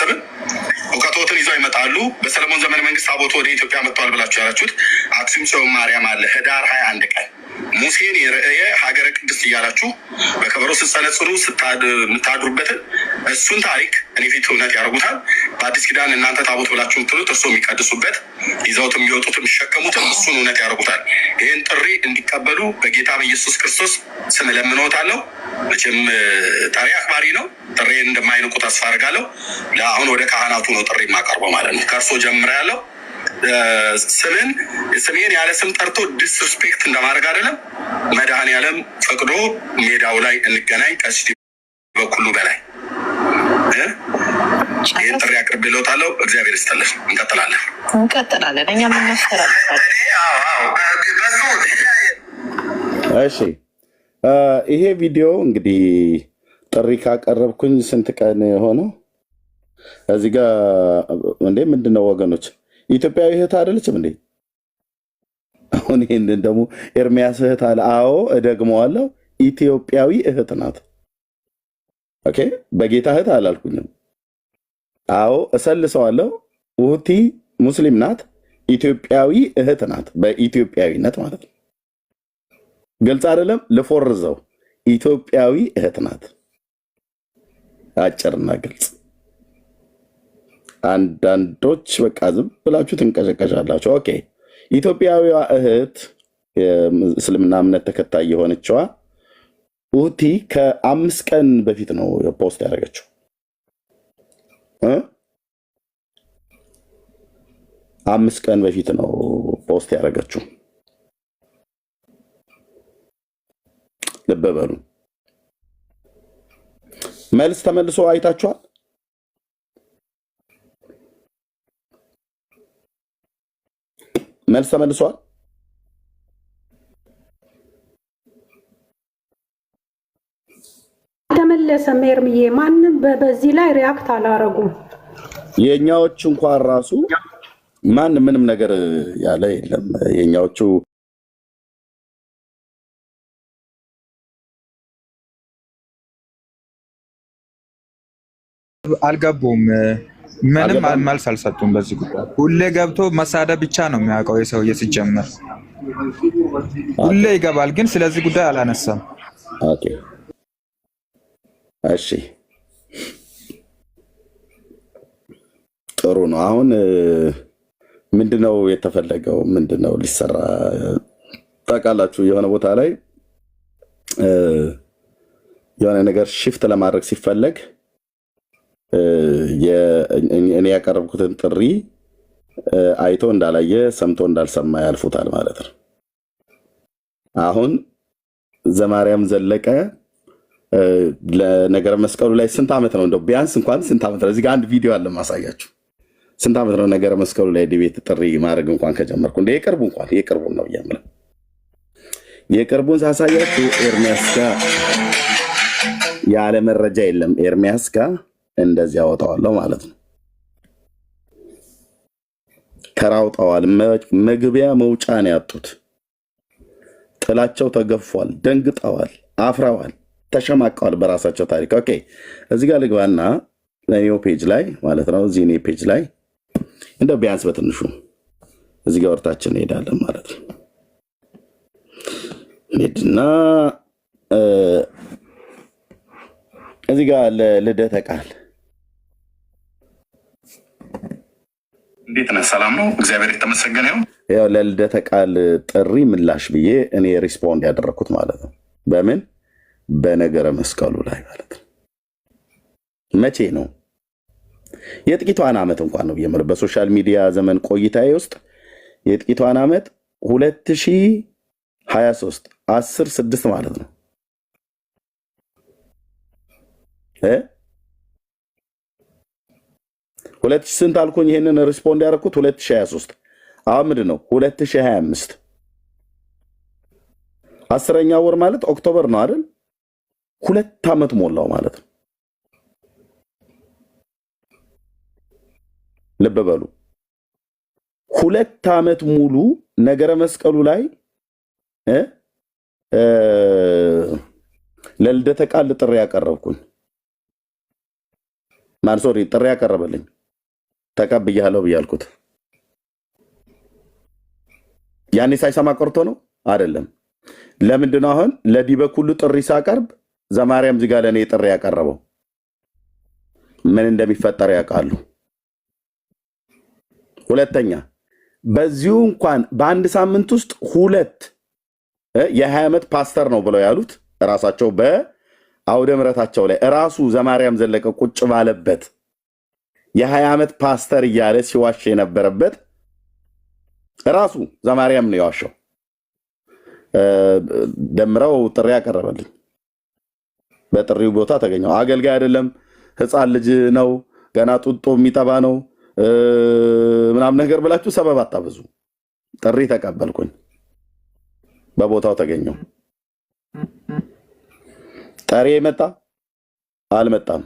እየተሰበሰብን እውቀቶትን ይዘው ይመጣሉ። በሰለሞን ዘመነ መንግስት ታቦቱ ወደ ኢትዮጵያ መጥተዋል ብላችሁ ያላችሁት አክሱም ጽዮን ማርያም አለ ህዳር 21 ቀን ሙሴን የርእየ ሀገረ ቅድስት እያላችሁ በከበሮ ስትጸነጽሩ የምታድሩበትን እሱን ታሪክ እኔ ፊት እውነት ያደርጉታል። በአዲስ ኪዳን እናንተ ታቦት ብላችሁ ምትሉት እርሶ የሚቀድሱበት ይዘውት የሚወጡት የሚሸከሙትን እሱን እውነት ያደርጉታል። ይህን ጥሪ እንዲቀበሉ በጌታ በኢየሱስ ክርስቶስ ስም እለምንዎታለሁ። መቼም ጠሪ አክባሪ ነው። ጥሪ እንደማይንቁ ተስፋ አድርጋለሁ። ለአሁን ወደ ካህናቱ ነው ጥሪ የማቀርበው ማለት ነው። ከእርሶ ጀምሬያለሁ። ስሜን ያለ ስም ጠርቶ ዲስሪስፔክት እንደማድረግ አይደለም። መድኃኔዓለም ፈቅዶ ሜዳው ላይ እንገናኝ። ቀሲስ በኩሉ በላይ ይህን ጥሪ አቅርቤልዎታለሁ። እግዚአብሔር ይስጥልን። እንቀጥላለን። እኛ ምናስተላልፋለን። እሺ፣ ይሄ ቪዲዮ እንግዲህ ጥሪ ካቀረብኩኝ ስንት ቀን ሆነው? እዚህ ጋር እንዴ ምንድነው ወገኖች፣ ኢትዮጵያዊ እህት አይደለችም እንዴ? አሁን ይሄንን ደግሞ ኤርሚያስ እህት አለ። አዎ እደግመዋለሁ፣ ኢትዮጵያዊ እህት ናት። ኦኬ፣ በጌታ እህት አላልኩኝም። አዎ እሰልሰዋለሁ። ውቲ ሙስሊም ናት፣ ኢትዮጵያዊ እህት ናት። በኢትዮጵያዊነት ማለት ነው። ግልጽ አይደለም? ልፎርዘው፣ ኢትዮጵያዊ እህት ናት። አጭርና ግልጽ። አንዳንዶች በቃ ዝም ብላችሁ ትንቀሸቀሻላችሁ። ኦኬ፣ ኢትዮጵያዊዋ እህት የእስልምና እምነት ተከታይ የሆነችዋ ውቲ ከ5 ቀን በፊት ነው ፖስት ያደረገችው። 5 ቀን በፊት ነው ፖስት ያደረገችው። ልብ በሉ። መልስ ተመልሶ አይታችኋል። መልስ ተመልሷል። ተመለሰም ኤርምዬ፣ ማንም በዚህ ላይ ሪያክት አላረጉም። የኛዎቹ እንኳን ራሱ ማንም ምንም ነገር ያለ የለም። የኛዎቹ አልገቡም። ምንም መልስ አልሰጡም በዚህ ጉዳይ። ሁሌ ገብቶ መሳደብ ብቻ ነው የሚያውቀው የሰውዬ። ሲጀመር ሁሌ ይገባል፣ ግን ስለዚህ ጉዳይ አላነሳም። ኦኬ እሺ፣ ጥሩ ነው። አሁን ምንድነው የተፈለገው? ምንድነው ሊሰራ? ታውቃላችሁ፣ የሆነ ቦታ ላይ የሆነ ነገር ሽፍት ለማድረግ ሲፈለግ እኔ ያቀረብኩትን ጥሪ አይቶ እንዳላየ ሰምቶ እንዳልሰማ ያልፉታል ማለት ነው። አሁን ዘማርያም ዘለቀ ለነገረ መስቀሉ ላይ ስንት ዓመት ነው? እንደው ቢያንስ እንኳን ስንት ዓመት ነው? እዚህ ጋር አንድ ቪዲዮ አለ ማሳያችሁ። ስንት ዓመት ነው ነገረ መስቀሉ ላይ ዲቤት ጥሪ ማድረግ እንኳን ከጀመርኩ? እንደ የቅርቡን ነው እያምለ የቅርቡን ሳሳያችሁ ኤርሚያስ ጋር ያለ መረጃ የለም። ኤርሚያስ ጋር እንደዚህ አወጣዋለሁ ማለት ነው። ተራውጠዋል። መግቢያ መውጫ ነው ያጡት። ጥላቸው ተገፏል። ደንግጠዋል። አፍረዋል። ተሸማቀዋል በራሳቸው ታሪክ። ኦኬ፣ እዚህ ጋር ልግባና እኔው ፔጅ ላይ ማለት ነው። እዚህ እኔ ፔጅ ላይ እንደው ቢያንስ በትንሹ እዚህ ጋር ወርታችን እንሄዳለን ማለት ነው። ሄድና እዚህ ጋር ለልደተ ቃል እንዴት ነህ? ሰላም ነው፣ እግዚአብሔር የተመሰገነ ይሁን። ያው ለልደተ ቃል ጥሪ ምላሽ ብዬ እኔ ሪስፖንድ ያደረኩት ማለት ነው። በምን በነገረ መስቀሉ ላይ ማለት ነው። መቼ ነው? የጥቂቷን ዓመት እንኳን ነው የምር በሶሻል ሚዲያ ዘመን ቆይታዬ ውስጥ የጥቂቷን ዓመት 2023 10/6 ማለት ነው። ሁለት ስንት አልኩኝ? ይሄንን ሪስፖንድ ያደረኩት 2023። አሁን ምንድን ነው 2025 10ኛ ወር ማለት ኦክቶበር ነው አይደል? 2 ዓመት ሞላው ማለት ነው። ልብ በሉ 2 ዓመት ሙሉ ነገረ መስቀሉ ላይ ለልደተ ቃል ጥሪ ያቀረብኩኝ ማን ሶሪ ጥሪ ያቀረበልኝ ተቀብያለሁ ብያልኩት ያኔ ሳይሰማ ቀርቶ ነው አይደለም። ለምንድን ነው አሁን ለዲበኩሉ ጥሪ ሳቀርብ ዘማርያም እዚህ ጋር ለኔ ጥሪ ያቀረበው? ምን እንደሚፈጠር ያውቃሉ። ሁለተኛ በዚሁ እንኳን በአንድ ሳምንት ውስጥ 2 የ20 ዓመት ፓስተር ነው ብለው ያሉት ራሳቸው በአውደ ምሕረታቸው ላይ ራሱ ዘማርያም ዘለቀ ቁጭ ባለበት የ20 ዓመት ፓስተር እያለ ሲዋሽ የነበረበት ራሱ ዘማርያም ነው ያዋሸው። ደምረው ጥሪ ያቀረበልኝ በጥሪው ቦታ ተገኘው። አገልጋይ አይደለም ህፃን ልጅ ነው ገና ጡጦ የሚጠባ ነው ምናምን ነገር ብላችሁ ሰበብ አታብዙ። ጥሪ ተቀበልኩኝ፣ በቦታው ተገኘው። ጠሪ መጣ አልመጣም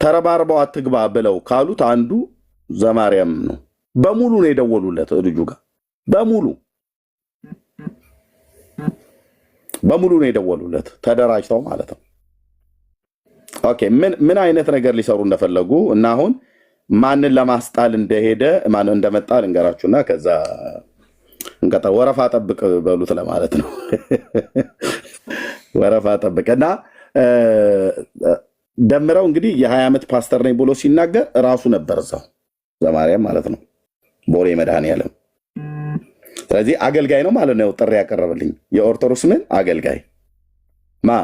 ተረባርበው አትግባ ብለው ካሉት አንዱ ዘማርያም ነው። በሙሉ ነው የደወሉለት ልጁ ጋር በሙሉ ነው የደወሉለት ተደራጅተው ማለት ነው። ኦኬ ምን አይነት ነገር ሊሰሩ እንደፈለጉ እና አሁን ማንን ለማስጣል እንደሄደ ማን እንደመጣ ልንገራችሁና ከዛ እንቀጣ። ወረፋ ጠብቅ በሉት ለማለት ነው። ወረፋ ጠብቅና ደምረው እንግዲህ የ20 ዓመት ፓስተር ነኝ ብሎ ሲናገር ራሱ ነበር እዛው ዘማርያም ማለት ነው ቦሌ መድኃኔዓለም። ስለዚህ አገልጋይ ነው ማለት ነው ጥሪ ያቀረበልኝ የኦርቶዶክስ ምን አገልጋይ ማ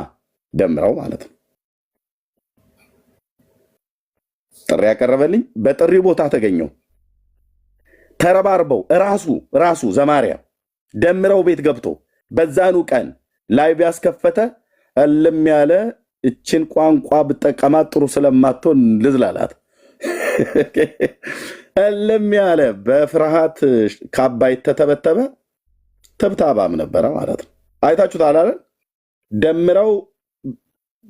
ደምረው ማለት ነው። ጥሪ ያቀረበልኝ በጥሪው ቦታ ተገኘው። ተረባርበው ራሱ ዘማርያም ደምረው ቤት ገብቶ በዛኑ ቀን ላይቭ ያስከፈተ እልም ያለ እችን ቋንቋ ብጠቀማት ጥሩ ስለማትሆን ልዝላላት እልም ያለ በፍርሃት ካባይ ተተበተበ ተብታባም ነበረ ማለት ነው። አይታችሁታል አይደል? ደምረው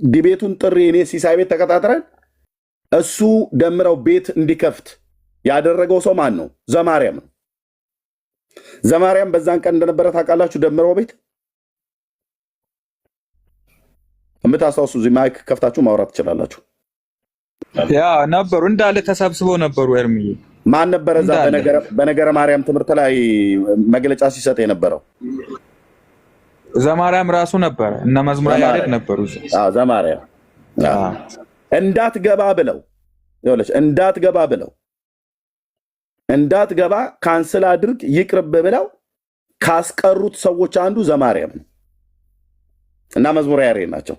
ዲቤቱን ጥሪ እኔ ሲሳይ ቤት ተቀጣጥረን እሱ ደምረው ቤት እንዲከፍት ያደረገው ሰው ማን ነው? ዘማርያም ነው። ዘማርያም በዛን ቀን እንደነበረ ታውቃላችሁ። ደምረው ቤት የምታስታውሱ እዚህ ማይክ ከፍታችሁ ማውራት ትችላላችሁ። ያ ነበሩ እንዳለ ተሰብስበው ነበሩ። ኤርሚዬ ማን ነበረ እዛ በነገረ ማርያም ትምህርት ላይ መግለጫ ሲሰጥ የነበረው? ዘማርያም ራሱ ነበረ እና መዝሙር ያሬድ ነበሩ። ዘማርያም እንዳትገባ ካንስል አድርግ ይቅርብ ብለው ካስቀሩት ሰዎች አንዱ ዘማርያም ነው እና መዝሙር ያሬድ ናቸው።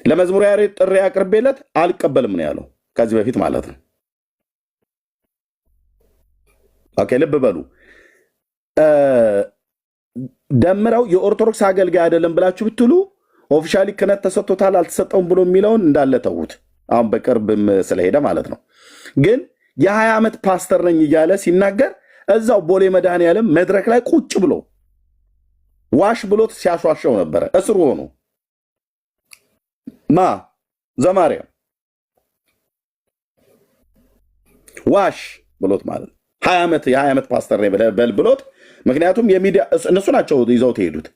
ለመዝሙር ያሬድ ጥሪ አቅርቤለት አልቀበልም ነው ያለው ከዚህ በፊት ማለት ነው። ኦኬ ልብ በሉ። ደምረው የኦርቶዶክስ አገልጋይ አይደለም ብላችሁ ብትሉ ኦፊሻሊ ክህነት ተሰጥቶታል አልተሰጠውም ብሎ የሚለውን እንዳለ ተዉት። አሁን በቅርብም ስለሄደ ማለት ነው። ግን የ20 ዓመት ፓስተር ነኝ እያለ ሲናገር እዛው ቦሌ መድኃኔዓለም መድረክ ላይ ቁጭ ብሎ ዋሽ ብሎት ሲያሿሸው ነበረ። እስሩ ሆኖ ዘማርያም ዋሽ ብሎት ማለት 20 ዓመት ፓስተር ነኝ በል ብሎት። ምክንያቱም የሚዲያ እነሱ ናቸው ይዘውት ሄዱት።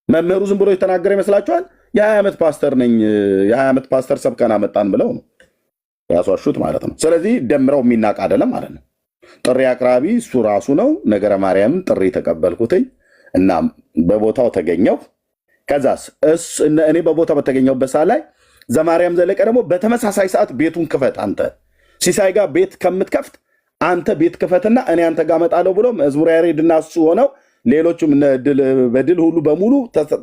መምህሩ ዝም ብሎ የተናገረ ይመስላችኋል? የ20 ዓመት ፓስተር ነኝ የ20 ዓመት ፓስተር ሰብከና መጣን ብለው ነው ያስዋሹት ማለት ነው። ስለዚህ ደምረው የሚናቅ አይደለም ማለት ነው። ጥሪ አቅራቢ እሱ ራሱ ነው። ነገረ ማርያም ጥሪ ተቀበልኩትኝ እና በቦታው ተገኘው። ከዛስ እኔ በቦታው በተገኘውበት ሰዓት ላይ ዘማርያም ዘለቀ ደግሞ በተመሳሳይ ሰዓት ቤቱን ክፈት አንተ ሲሳይ ጋር ቤት ከምትከፍት አንተ ቤት ክፈትና እኔ አንተ ጋር እመጣለሁ ብሎ መዝሙር ያሬድና እሱ ሆነው ሌሎችም በድል ሁሉ በሙሉ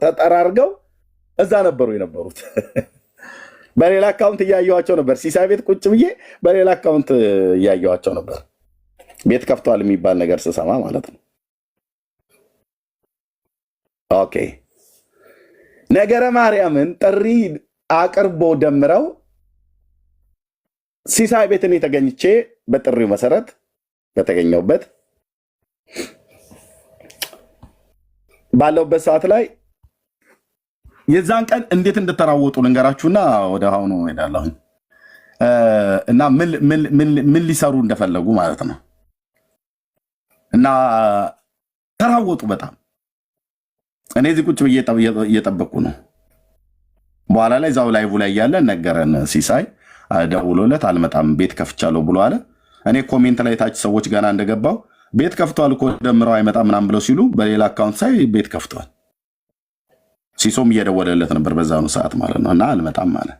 ተጠራርገው እዛ ነበሩ የነበሩት። በሌላ አካውንት እያየኋቸው ነበር። ሲሳይ ቤት ቁጭ ብዬ በሌላ አካውንት እያየኋቸው ነበር። ቤት ከፍቷል የሚባል ነገር ስሰማ ማለት ነው። ኦኬ ነገረ ማርያምን ጥሪ አቅርቦ ደምረው ሲሳይ ቤት እኔ ተገኝቼ በጥሪው መሰረት በተገኘውበት ባለውበት ሰዓት ላይ የዛን ቀን እንዴት እንደተራወጡ ልንገራችሁና ወደ አሁኑ ሄዳለሁ እና ምን ሊሰሩ እንደፈለጉ ማለት ነው። እና ተራወጡ በጣም። እኔ እዚህ ቁጭ ብዬ እየጠበቅኩ ነው። በኋላ ላይ ዛው ላይቭ ላይ ያለ ነገረን ሲሳይ ደውሎለት አልመጣም ቤት ከፍቻለሁ ብሎ አለ። እኔ ኮሜንት ላይ ታች ሰዎች ገና እንደገባው ቤት ከፍቷል እኮ ደምረው አይመጣም ምናምን ብለው ሲሉ በሌላ አካውንት ሳይ ቤት ከፍቷል። ሲሶም እየደወለለት ነበር በዛኑ ሰዓት ማለት ነው። እና አልመጣም አለ።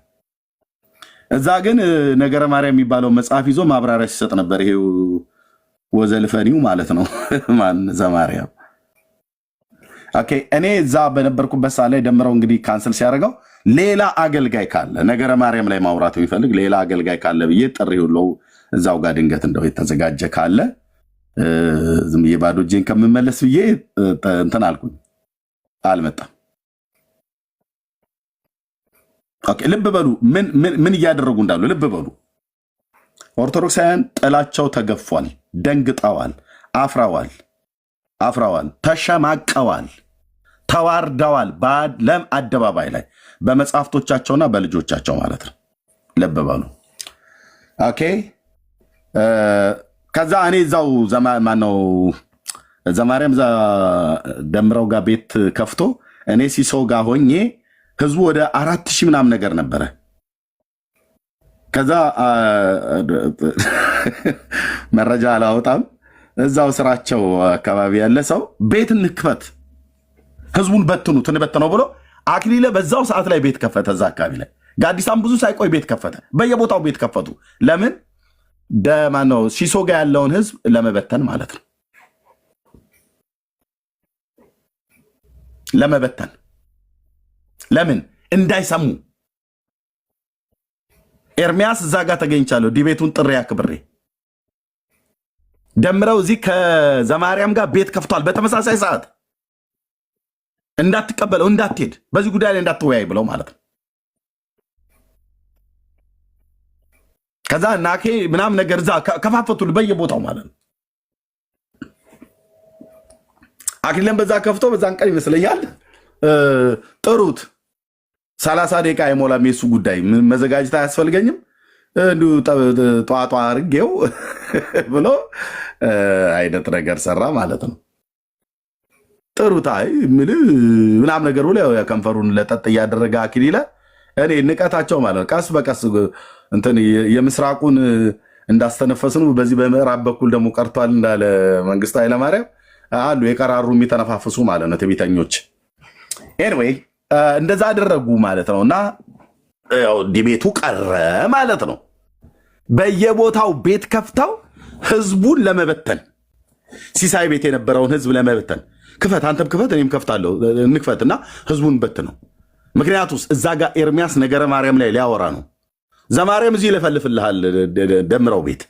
እዛ ግን ነገረ ማርያም የሚባለው መጽሐፍ ይዞ ማብራሪያ ሲሰጥ ነበር። ይሄው ወዘልፈኒው ማለት ነው ማን ዘማርያም። ኦኬ እኔ እዛ በነበርኩበት ሰዓት ላይ ደምረው እንግዲህ ካንስል ሲያደርገው ሌላ አገልጋይ ካለ ነገረ ማርያም ላይ ማውራት የሚፈልግ ሌላ አገልጋይ ካለ ብዬ ጥሪ ሁሉ እዛው ጋር ድንገት እንደው የተዘጋጀ ካለ ዝም ብዬ ባዶ እጄን ከምመለስ ብዬ እንትን አልኩኝ። አልመጣም። ኦኬ ልብ በሉ ምን እያደረጉ እንዳሉ ልብ በሉ። ኦርቶዶክሳውያን ጥላቸው ተገፏል፣ ደንግጠዋል፣ አፍረዋል፣ ተሸማቀዋል፣ ተዋርደዋል። በዓለም አደባባይ ላይ በመጽሐፍቶቻቸውና በልጆቻቸው ማለት ነው። ልብ በሉ። ኦኬ ከዛ እኔ እዛው ማነው ዘማርያም ደምረው ጋር ቤት ከፍቶ እኔ ሲሶ ጋር ሆኜ ህዝቡ ወደ 4000 ምናምን ነገር ነበረ። ከዛ መረጃ አላወጣም። እዛው ስራቸው አካባቢ ያለ ሰው ቤት እንክፈት ህዝቡን እንበትነው ብሎ አክሊለ በዛው ሰዓት ላይ ቤት ከፈተ። እዛ አካባቢ ላይ ጋዲሳም ብዙ ሳይቆይ ቤት ከፈተ። በየቦታው ቤት ከፈቱ። ለምን ማነው ሲሶ ጋር ያለውን ህዝብ ለመበተን ማለት ነው። ለመበተን ለምን እንዳይሰሙ። ኤርሚያስ እዛ ጋር ተገኝቻለሁ። ዲቤቱን ጥሪ አክብሬ ደምረው እዚህ ከዘማርያም ጋር ቤት ከፍቷል። በተመሳሳይ ሰዓት እንዳትቀበለው እንዳትሄድ በዚህ ጉዳይ ላይ እንዳትወያይ ብለው ማለት ነው። ከዛ ናኬ ምናምን ነገር እዛ ከፋፈቱል በየቦታው ማለት ነው። አክሊለን በዛ ከፍቶ በዛን ቀን ይመስለኛል ጥሩት 30 ደቂቃ የሞላም የሱ ጉዳይ መዘጋጀት አያስፈልገኝም እንዲሁ ጠዋጧ አድርጌው ብሎ አይነት ነገር ሰራ ማለት ነው። ጥሩት ምናምን ነገር ብሎ ከንፈሩን ለጠጥ እያደረገ አክሊለ እኔ ንቀታቸው ማለት ነው። ቀስ በቀስ እንትን የምስራቁን እንዳስተነፈስኑ በዚህ በምዕራብ በኩል ደግሞ ቀርቷል እንዳለ መንግስቱ ኃይለማርያም አሉ የቀራሩ የሚተነፋፍሱ ማለት ነው ትዕቢተኞች። ኤኒዌይ እንደዛ አደረጉ ማለት ነው። እና ያው ዲቤቱ ቀረ ማለት ነው። በየቦታው ቤት ከፍተው ህዝቡን ለመበተን ሲሳይ ቤት የነበረውን ህዝብ ለመበተን ክፈት፣ አንተም ክፈት፣ እኔም ከፍታለሁ፣ እንክፈትና ህዝቡን በት ነው። ምክንያቱስ እዛ ጋር ኤርሚያስ ነገረ ማርያም ላይ ሊያወራ ነው። ዘማርያም እዚህ ይለፈልፍልሃል ደምረው ቤት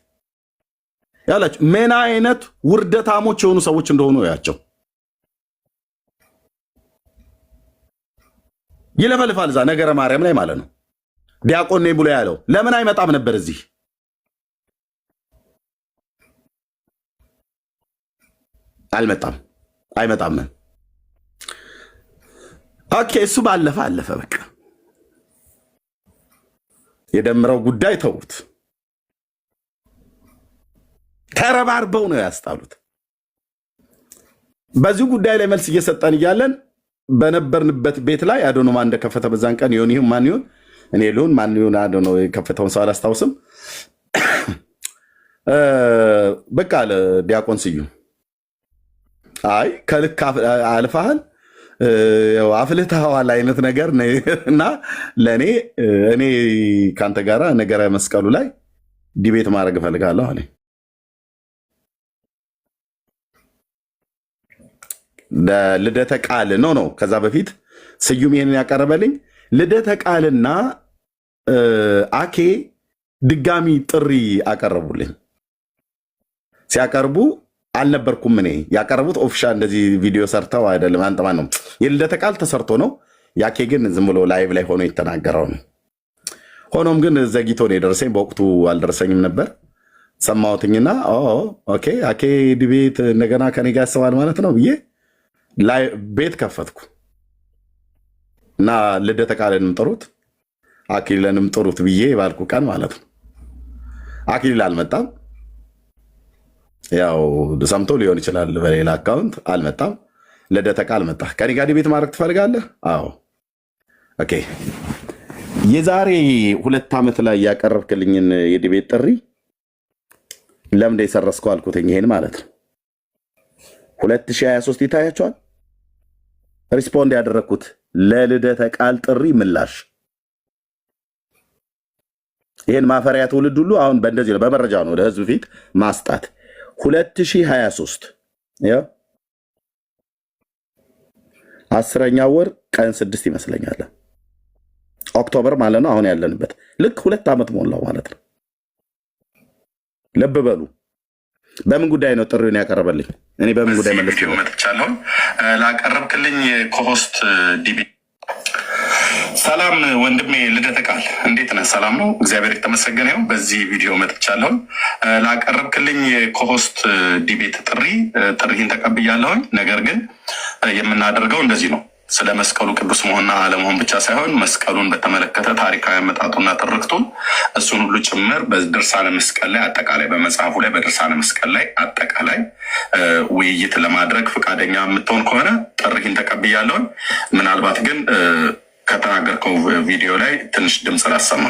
ያላችሁ ምን አይነት ውርደታሞች የሆኑ ሰዎች እንደሆኑ ያቸው ይለፈልፋል እዛ ነገረ ማርያም ላይ ማለት ነው። ዲያቆን ነኝ ብሎ ያለው ለምን አይመጣም ነበር እዚህ? አይመጣም። ኦኬ እሱ ባለፈ አለፈ። በቃ የደምረው ጉዳይ ተውት። ተረባርበው ነው ያስጣሉት። በዚህ ጉዳይ ላይ መልስ እየሰጠን እያለን በነበርንበት ቤት ላይ አዶኖ ማን እንደከፈተ በዛን ቀን ይሁን ማን ይሁን እኔ ልሁን ማን ይሁን አዶኖ የከፈተውን ሰው አላስታውስም። በቃ ለዲያቆን ስዩም አይ ከልክ አልፈሃል አፍልተዋል አይነት ነገር እና ለእኔ እኔ ከአንተ ጋር ነገረ መስቀሉ ላይ ዲቤት ማድረግ እፈልጋለሁ አለ። ልደተ ቃል ነው። ከዛ በፊት ስዩም ይሄንን ያቀረበልኝ ልደተ ቃልና አኬ ድጋሚ ጥሪ አቀረቡልኝ። ሲያቀርቡ አልነበርኩም እኔ። ያቀረቡት ኦፊሻል እንደዚህ ቪዲዮ ሰርተው አይደለም። አንተማ ነው የልደተ ቃል ተሰርቶ ነው። ያኬ ግን ዝም ብሎ ላይቭ ላይ ሆኖ የተናገረው ነው። ሆኖም ግን ዘግይቶ ነው የደረሰኝ። በወቅቱ አልደረሰኝም ነበር። ሰማሁትኝና ኦኬ አኬ ዲቤት እንደገና ከኔ ጋር ያስባል ማለት ነው ብዬ ቤት ከፈትኩ እና ልደተ ቃልንም ጥሩት አክሊለንም ጥሩት ብዬ ባልኩ ቀን ማለት ነው። አክሊል አልመጣም። ያው ሰምቶ ሊሆን ይችላል በሌላ አካውንት አልመጣም። ልደተ ቃል መጣ። ከኔ ጋር ቤት ማድረግ ትፈልጋለህ? አዎ ኦኬ። የዛሬ 2 ዓመት ላይ ያቀረብክልኝን የዲቤት ጥሪ ለምን የሰረስከው አልኩትኝ። ይሄን ማለት ነው 2023 ይታያቸዋል። ሪስፖንድ ያደረግኩት ለልደተ ቃል ጥሪ ምላሽ። ይሄን ማፈሪያ ትውልድ ሁሉ አሁን በእንደዚህ ነው፣ በመረጃ ነው ወደ ህዝብ ፊት ማስጣት። 2023 ያው 10ኛ ወር ቀን 6 ይመስለኛል፣ ኦክቶበር ማለት ነው። አሁን ያለንበት ልክ 2 ዓመት ሞላው ማለት ነው። ልብ በሉ። በምን ጉዳይ ነው ጥሪውን ያቀረበልኝ? እኔ በምን ጉዳይ መልስ ነው መጥቻለሁ። ላቀረብክልኝ ኮሆስት ዲቢ ሰላም ወንድሜ ልደተ ቃል እንዴት ነህ? ሰላም ነው፣ እግዚአብሔር የተመሰገነ ይሁን። በዚህ ቪዲዮ መጥቻለሁ። ላቀረብክልኝ ኮሆስት ዲቤት ጥሪህን ተቀብያለሁኝ። ነገር ግን የምናደርገው እንደዚህ ነው። ስለ መስቀሉ ቅዱስ መሆንና አለመሆን ብቻ ሳይሆን መስቀሉን በተመለከተ ታሪካዊ አመጣጡና ትርክቱን እሱን ሁሉ ጭምር በድርሳነ መስቀል ላይ አጠቃላይ በመጽሐፉ ላይ በድርሳነ መስቀል ላይ አጠቃላይ ውይይት ለማድረግ ፈቃደኛ የምትሆን ከሆነ ጥሪህን ተቀብያለሁኝ። ምናልባት ግን ከተናገርከው ቪዲዮ ላይ ትንሽ ድምፅ ላሰማ።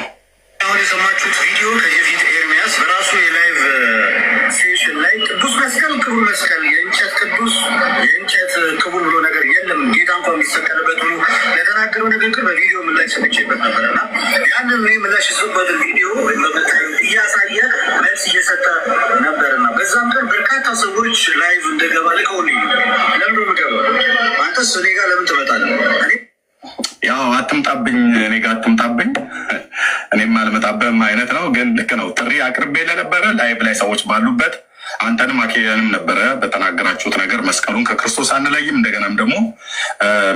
አሁን የሰማችሁት ቪዲዮ ከዚህ በፊት ኤርሚያስ በራሱ የላይቭ ሴሽን ላይ ቅዱስ መስቀል ክቡር መስቀል የእንጨት ቅዱስ የእንጨት ክቡር ብሎ ነገር የለም ጌታ እንኳ የሚሰቀልበት ብሎ ለተናገረው ንግግር በቪዲዮ ምላሽ ሰጥቼበት ነበር እና ያንን ምላሽ የሰጡበትን ቪዲዮ እያሳየ መልስ እየሰጠ ነበርና በዛም ቀን በርካታ ሰዎች ላይቭ እንደገባ ልቀውልኝ ለምዶ ምገባ አንተስ እኔ ጋር ለምን ትመጣለህ? ያው አትምጣብኝ፣ እኔ ጋር አትምጣብኝ፣ እኔም አልመጣብህም አይነት ነው። ግን ልክ ነው። ጥሪ አቅርቤ ለነበረ ላይቭ ላይ ሰዎች ባሉበት አንተንም አኬያንም ነበረ በተናገራችሁት ነገር መስቀሉን ከክርስቶስ አንለይም፣ እንደገናም ደግሞ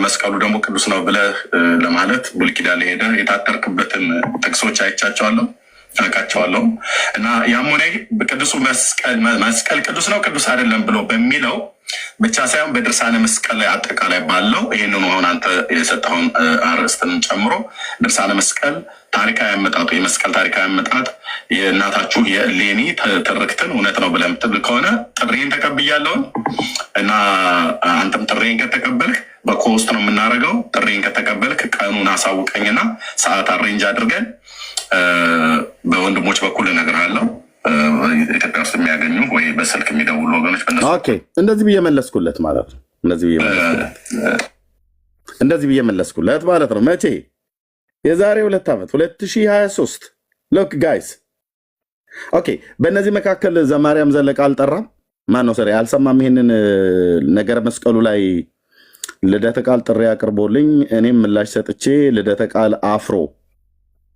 መስቀሉ ደግሞ ቅዱስ ነው ብለህ ለማለት ብሉይ ኪዳን ላይ ሄደህ የታጠርክበትን ጥቅሶች አይቻቸዋለሁ አውቃቸዋለሁ። እና ያም ሆነ ቅዱሱ መስቀል ቅዱስ ነው ቅዱስ አይደለም ብሎ በሚለው ብቻ ሳይሆን በድርሳነ መስቀል ላይ አጠቃላይ ባለው ይህንኑ አሁን አንተ የሰጠውን አርዕስትን ጨምሮ ድርሳነ መስቀል ታሪካዊ አመጣጡ የመስቀል ታሪካዊ አመጣጥ የእናታችሁ የእሌኒ ትርክትን እውነት ነው ብለህ የምትብል ከሆነ ጥሪን ተቀብያለሁን እና አንተም ጥሪን ከተቀበልክ በኮስት ነው የምናደርገው። ጥሪን ከተቀበልክ ቀኑን አሳውቀኝና ሰዓት አሬንጅ አድርገን በወንድሞች በኩል እነግርሃለሁ። ኢትዮጵያ ውስጥ የሚያገኙ ወይ በስልክ የሚደውሉ ወገኖች እንደዚህ ብዬ መለስኩለት ማለት ነው። እንደዚህ ብዬ መለስኩለት ማለት ነው። መቼ? የዛሬ 2 ዓመት 2023። ሎክ ጋይስ ኦኬ። በእነዚህ መካከል ዘማርያም ዘለቀ አልጠራም። ማን ነው ሰሪ አልሰማም። ይሄንን ነገር መስቀሉ ላይ ልደተ ቃል ጥሪ አቅርቦልኝ እኔም ምላሽ ሰጥቼ ልደተ ቃል አፍሮ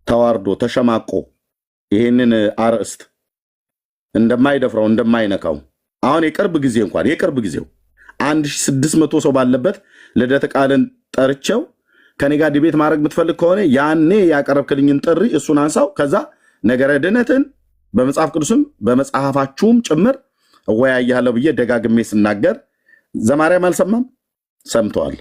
ተዋርዶ ተሸማቆ ይሄንን አርዕስት እንደማይደፍረው እንደማይነካው አሁን የቅርብ ጊዜው 1600 ሰው ባለበት ልደተ ቃልን ጠርቼው ከኔ ጋር ዲቤት ማድረግ የምትፈልግ ከሆነ ያኔ ያቀረብክልኝን ጥሪ እሱን አንሳው። ከዛ ነገረ ድነትን በመጽሐፍ ቅዱስም በመጽሐፋችሁም ጭምር እወያያለሁ ብዬ ደጋግሜ ስናገር ዘማርያም አልሰማም። ሰምቷል።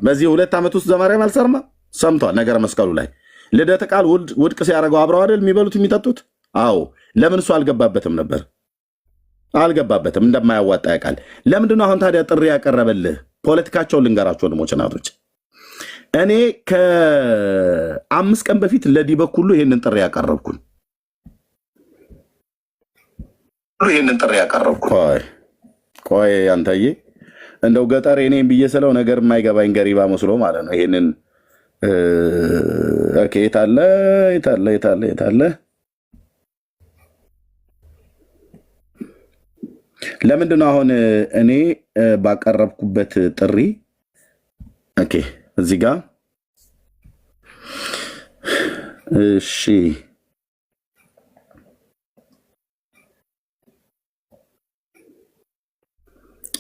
በዚህ 2 ዓመት ውስጥ ዘማርያም አልሰማም። ሰምቷል። ነገረ መስቀሉ ላይ ልደተ ቃል ውድቅ ሲያደርገው አብረው አይደል የሚበሉት የሚጠጡት? አዎ። ለምን እሱ አልገባበትም ነበር? አልገባበትም። እንደማያዋጣ ያውቃል። ለምንድነው አሁን ታዲያ ጥሪ ያቀረበልህ? ፖለቲካቸውን ልንገራቸው ወንድሞች እናቶች። እኔ ከ5 ቀን በፊት ለዲ በኩሉ ይሄንን ጥሪ ያቀረብኩኝ ቆይ አንተዬ እንደው ገጠር እኔም ብዬ ስለው ነገር የማይገባኝ ገሪባ መስሎ ማለት ነው። ይሄንን ኦኬ የታለ ለምንድነው አሁን እኔ ባቀረብኩበት ጥሪ ኦኬ እዚህ ጋር እሺ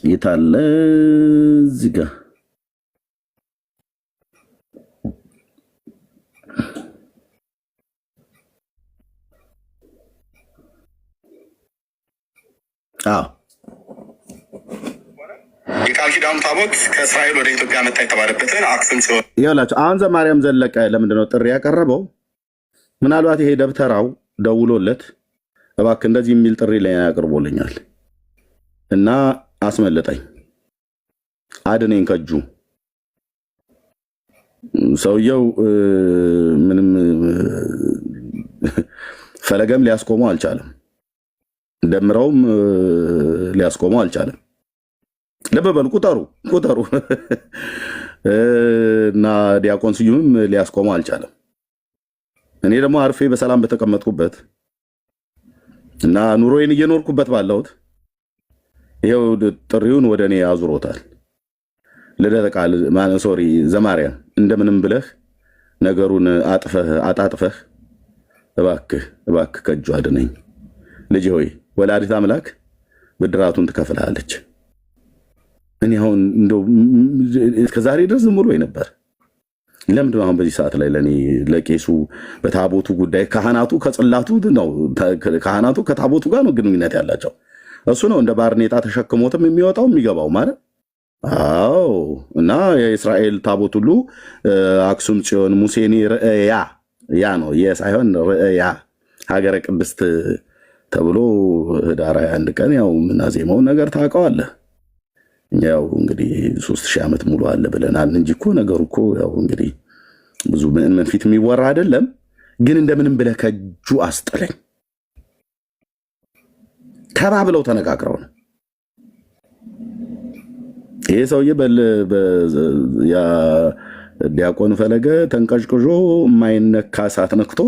የታለ እዚህ ጋር የቃል ኪዳኑ ታቦት ከእስራኤል ወደ ኢትዮጵያ መጣ የተባለበትን አክሱም ሲሆን ይኸውላችሁ አሁን ዘማርያም ዘለቀ ለምንድነው ጥሪ ያቀረበው? ምናልባት ይሄ ደብተራው ደውሎለት እባክህ እንደዚህ የሚል ጥሪ ላይ ያቀርቦልኛል እና አስመለጠኝ፣ አድነኝ ከጁ ሰውየው ምንም ፈለገም ሊያስቆመው አልቻለም። ደምረውም ሊያስቆመው አልቻለም። ልብ በሉ ቁጠሩ እና ዲያቆን ስዩምም ሊያስቆመው አልቻለም። እኔ ደግሞ አርፌ በሰላም በተቀመጥኩበት እና ኑሮዬን እየኖርኩበት ባለሁት ይሄው ጥሪውን ወደ እኔ አዙሮታል። ልደተ ቃል ሶሪ ዘማርያም እንደምንም ብለህ ነገሩን አጣጥፈህ እባክህ ከእጁ አድነኝ ልጄ ሆይ ወላዲት አምላክ ብድራቱን ትከፍልሃለች። እኔ አሁን እንደው እስከዛሬ ድረስ ዝም ብሎ ነበር። ለምንድን ነው አሁን በዚህ ሰዓት ላይ ለኔ ለቄሱ በታቦቱ ጉዳይ ካህናቱ ከጽላቱ ነው ካህናቱ ከታቦቱ ጋር ነው ግንኙነት ያላቸው። እሱ ነው እንደ ባርኔጣ ተሸክሞትም የሚወጣው የሚገባው ማለት አዎ። እና የእስራኤል ታቦት ሁሉ አክሱም ጽዮን ሙሴኒ ርእያ ያ ነው የሳይሆን ርእያ ሀገረ ቅድስት ተብሎ ህዳር 21 ቀን ያው የምናዜመውን ነገር ታውቀዋለህ። ያው እንግዲህ 3000 ዓመት ሙሉ አለ ብለናል እንጂ እኮ ነገሩ እኮ ያው እንግዲህ ብዙ ምን ፊት የሚወራ አይደለም። ግን እንደምንም ብለህ ከእጁ አስጥለኝ ተባብለው ተነጋግረው ነው ይሄ ሰውዬ ዲያቆን ፈለገ ተንቀዥቅዦ የማይነካ እሳት ነክቶ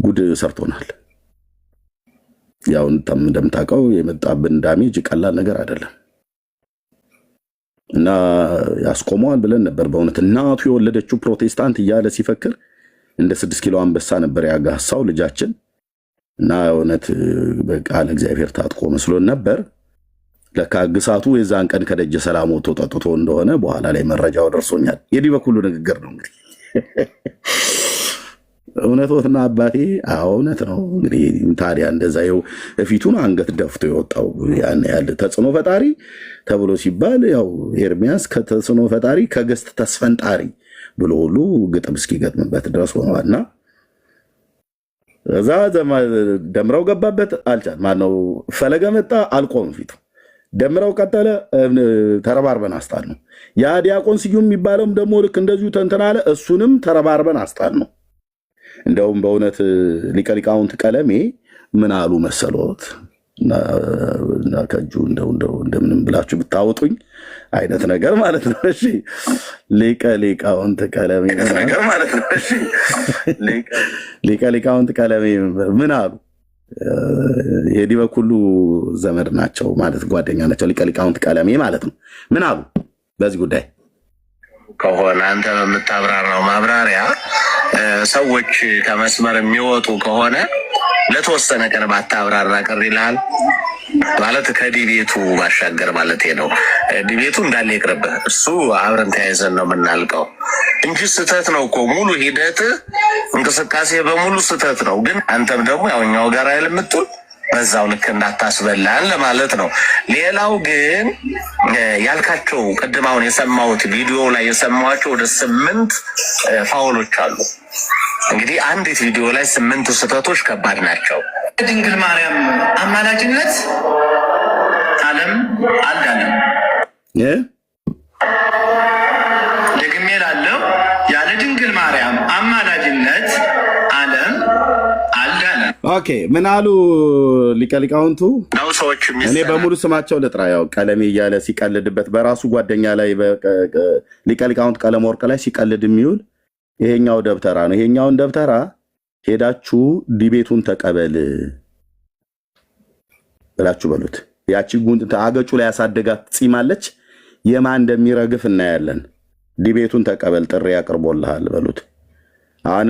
ጉድ ሰርቶናል። ያው እንደምታውቀው የመጣብን ዳሜጅ ቀላል ነገር አይደለም እና ያስቆመዋል ብለን ነበር። በእውነት እናቱ የወለደችው ፕሮቴስታንት እያለ ሲፈክር እንደ 6 ኪሎ አንበሳ ነበር ያጋሳው ልጃችን እና እውነት በቃል እግዚአብሔር ታጥቆ መስሎን ነበር። ለካ ግሳቱ የዛን ቀን ከደጀ ሰላም ወጥቶ ጠጥቶ እንደሆነ በኋላ ላይ መረጃው ደርሶኛል። የዲ በኩሉ ንግግር ነው እንግዲህ እውነትና አባቴ እውነት ነው እንግዲህ። ታዲያ እንደዛ ይኸው ፊቱን አንገት ደፍቶ የወጣው ያን ያለ ተጽዕኖ ፈጣሪ ተብሎ ሲባል ያው ኤርሚያስ ከተጽዕኖ ፈጣሪ ከገስት ተስፈንጣሪ ብሎ ሁሉ ግጥም እስኪገጥምበት ድረስ ሆኗልና እዛ ደምረው ገባበት አልቻል ማነው ፈለገ መጣ አልቆም ፊቱ ደምረው ቀጠለ ተረባርበን አስጣል ነው። ያ ዲያቆን ስዩም የሚባለውም ደግሞ ልክ እንደዚሁ ተንተናለ እሱንም ተረባርበን አስጣል ነው። እንደውም በእውነት ሊቀ ሊቃውንት ቀለሜ ምን አሉ መሰሎት እና ከእጁ እንደምንም ብላችሁ ብታወጡኝ አይነት ነገር ማለት ነው። እሺ ሊቀ ሊቃውንት ቀለሜ ነገር ማለት ነው። እሺ ሊቀ ሊቃውንት ቀለሜ ምን አሉ? የዲ በኩሉ ዘመድ ናቸው ማለት ጓደኛ ናቸው። ሊቀ ሊቃውንት ቀለሜ ማለት ነው። ምን አሉ በዚህ ጉዳይ ከሆነ አንተ በምታብራራው ማብራሪያ ሰዎች ከመስመር የሚወጡ ከሆነ ለተወሰነ ቀን ባታብራራ ቅር ይልሃል ማለት ከዲቤቱ ባሻገር ማለት ነው። ዲቤቱ እንዳለ ይቅርብህ፣ እሱ አብረን ተያይዘን ነው የምናልቀው እንጂ ስህተት ነው እኮ ሙሉ ሂደት እንቅስቃሴ በሙሉ ስህተት ነው። ግን አንተም ደግሞ ያው እኛው ጋር አይልምጡን በዛው ልክ እንዳታስበላን ለማለት ነው። ሌላው ግን ያልካቸው ቅድም አሁን የሰማሁት ቪዲዮ ላይ የሰማኋቸው ወደ 8 ፋውሎች አሉ። እንግዲህ አንዲት ቪዲዮ ላይ 8 ስህተቶች ከባድ ናቸው። ድንግል ማርያም አማላጅነት ዓለም አልዳለም። ደግሜ እላለሁ ያለ ድንግል ማርያም አማላጅነት ዓለም አልዳለም። ኦኬ ምን አሉ ሊቀ ሊቃውንቱ? እኔ በሙሉ ስማቸው ልጥራ። ያው ቀለሜ እያለ ሲቀልድበት በራሱ ጓደኛ ላይ ሊቀ ሊቃውንት ቀለም ወርቅ ላይ ሲቀልድ የሚውል ይሄኛው ደብተራ ነው። ይሄኛውን ደብተራ ሄዳችሁ ዲቤቱን ተቀበል ብላችሁ በሉት። ያቺ ጉንጥ አገጩ ላይ ያሳደጋት ጺማለች የማን እንደሚረግፍ እናያለን። ዲቤቱን ተቀበል ጥሪ ያቀርቦልሃል በሉት። አሁን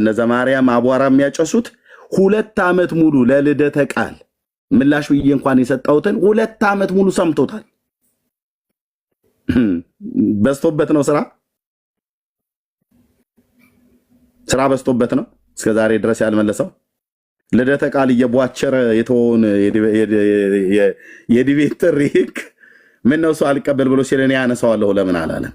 እነዛ ማርያም አቧራ የሚያጨሱት 2 ዓመት ሙሉ ለልደተ ቃል ምላሽ ብዬ እንኳን የሰጠሁትን 2 ዓመት ሙሉ ሰምቶታል። በዝቶበት ነው ስራ በዝቶበት ነው እስከዛሬ ድረስ ያልመለሰው። ልደተ ቃል እየቧቸረ የተወውን የዲቤት ጥሪ ምን ነው ሰው አልቀበል ብሎ ሲለኔ ያነሳዋለሁ ለምን አላለም?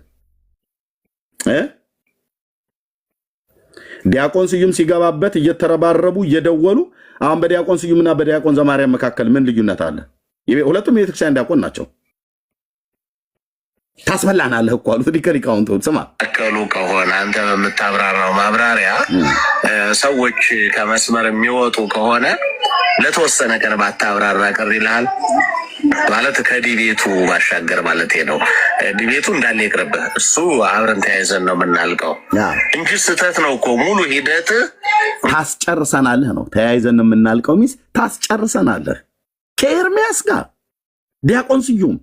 ዲያቆን ስዩም ሲገባበት እየተረባረቡ እየደወሉ አሁን በዲያቆን ስዩምና በዲያቆን ዘማርያም መካከል ምን ልዩነት አለ? ሁለቱም የቤተክርስቲያን ዲያቆን ናቸው። ታስበላናለህ እኮ አሉት ሊቃውንቱ። ስማ አከሉ ከሆነ አንተ በምታብራራው ማብራሪያ ሰዎች ከመስመር የሚወጡ ከሆነ ለተወሰነ ቀን ባታብራራ ቅር ይልሃል ማለት ከዲቤቱ ባሻገር ማለት ነው። ዲቤቱ እንዳለ ይቅርብህ፣ እሱ አብረን ተያይዘን ነው የምናልቀው እንጂ ስህተት ነው እኮ ሙሉ ሂደት። ታስጨርሰናለህ ነው ተያይዘን ነው የምናልቀው። ሚስ ታስጨርሰናለህ ከኤርሚያስ ጋር ዲያቆን ስዩም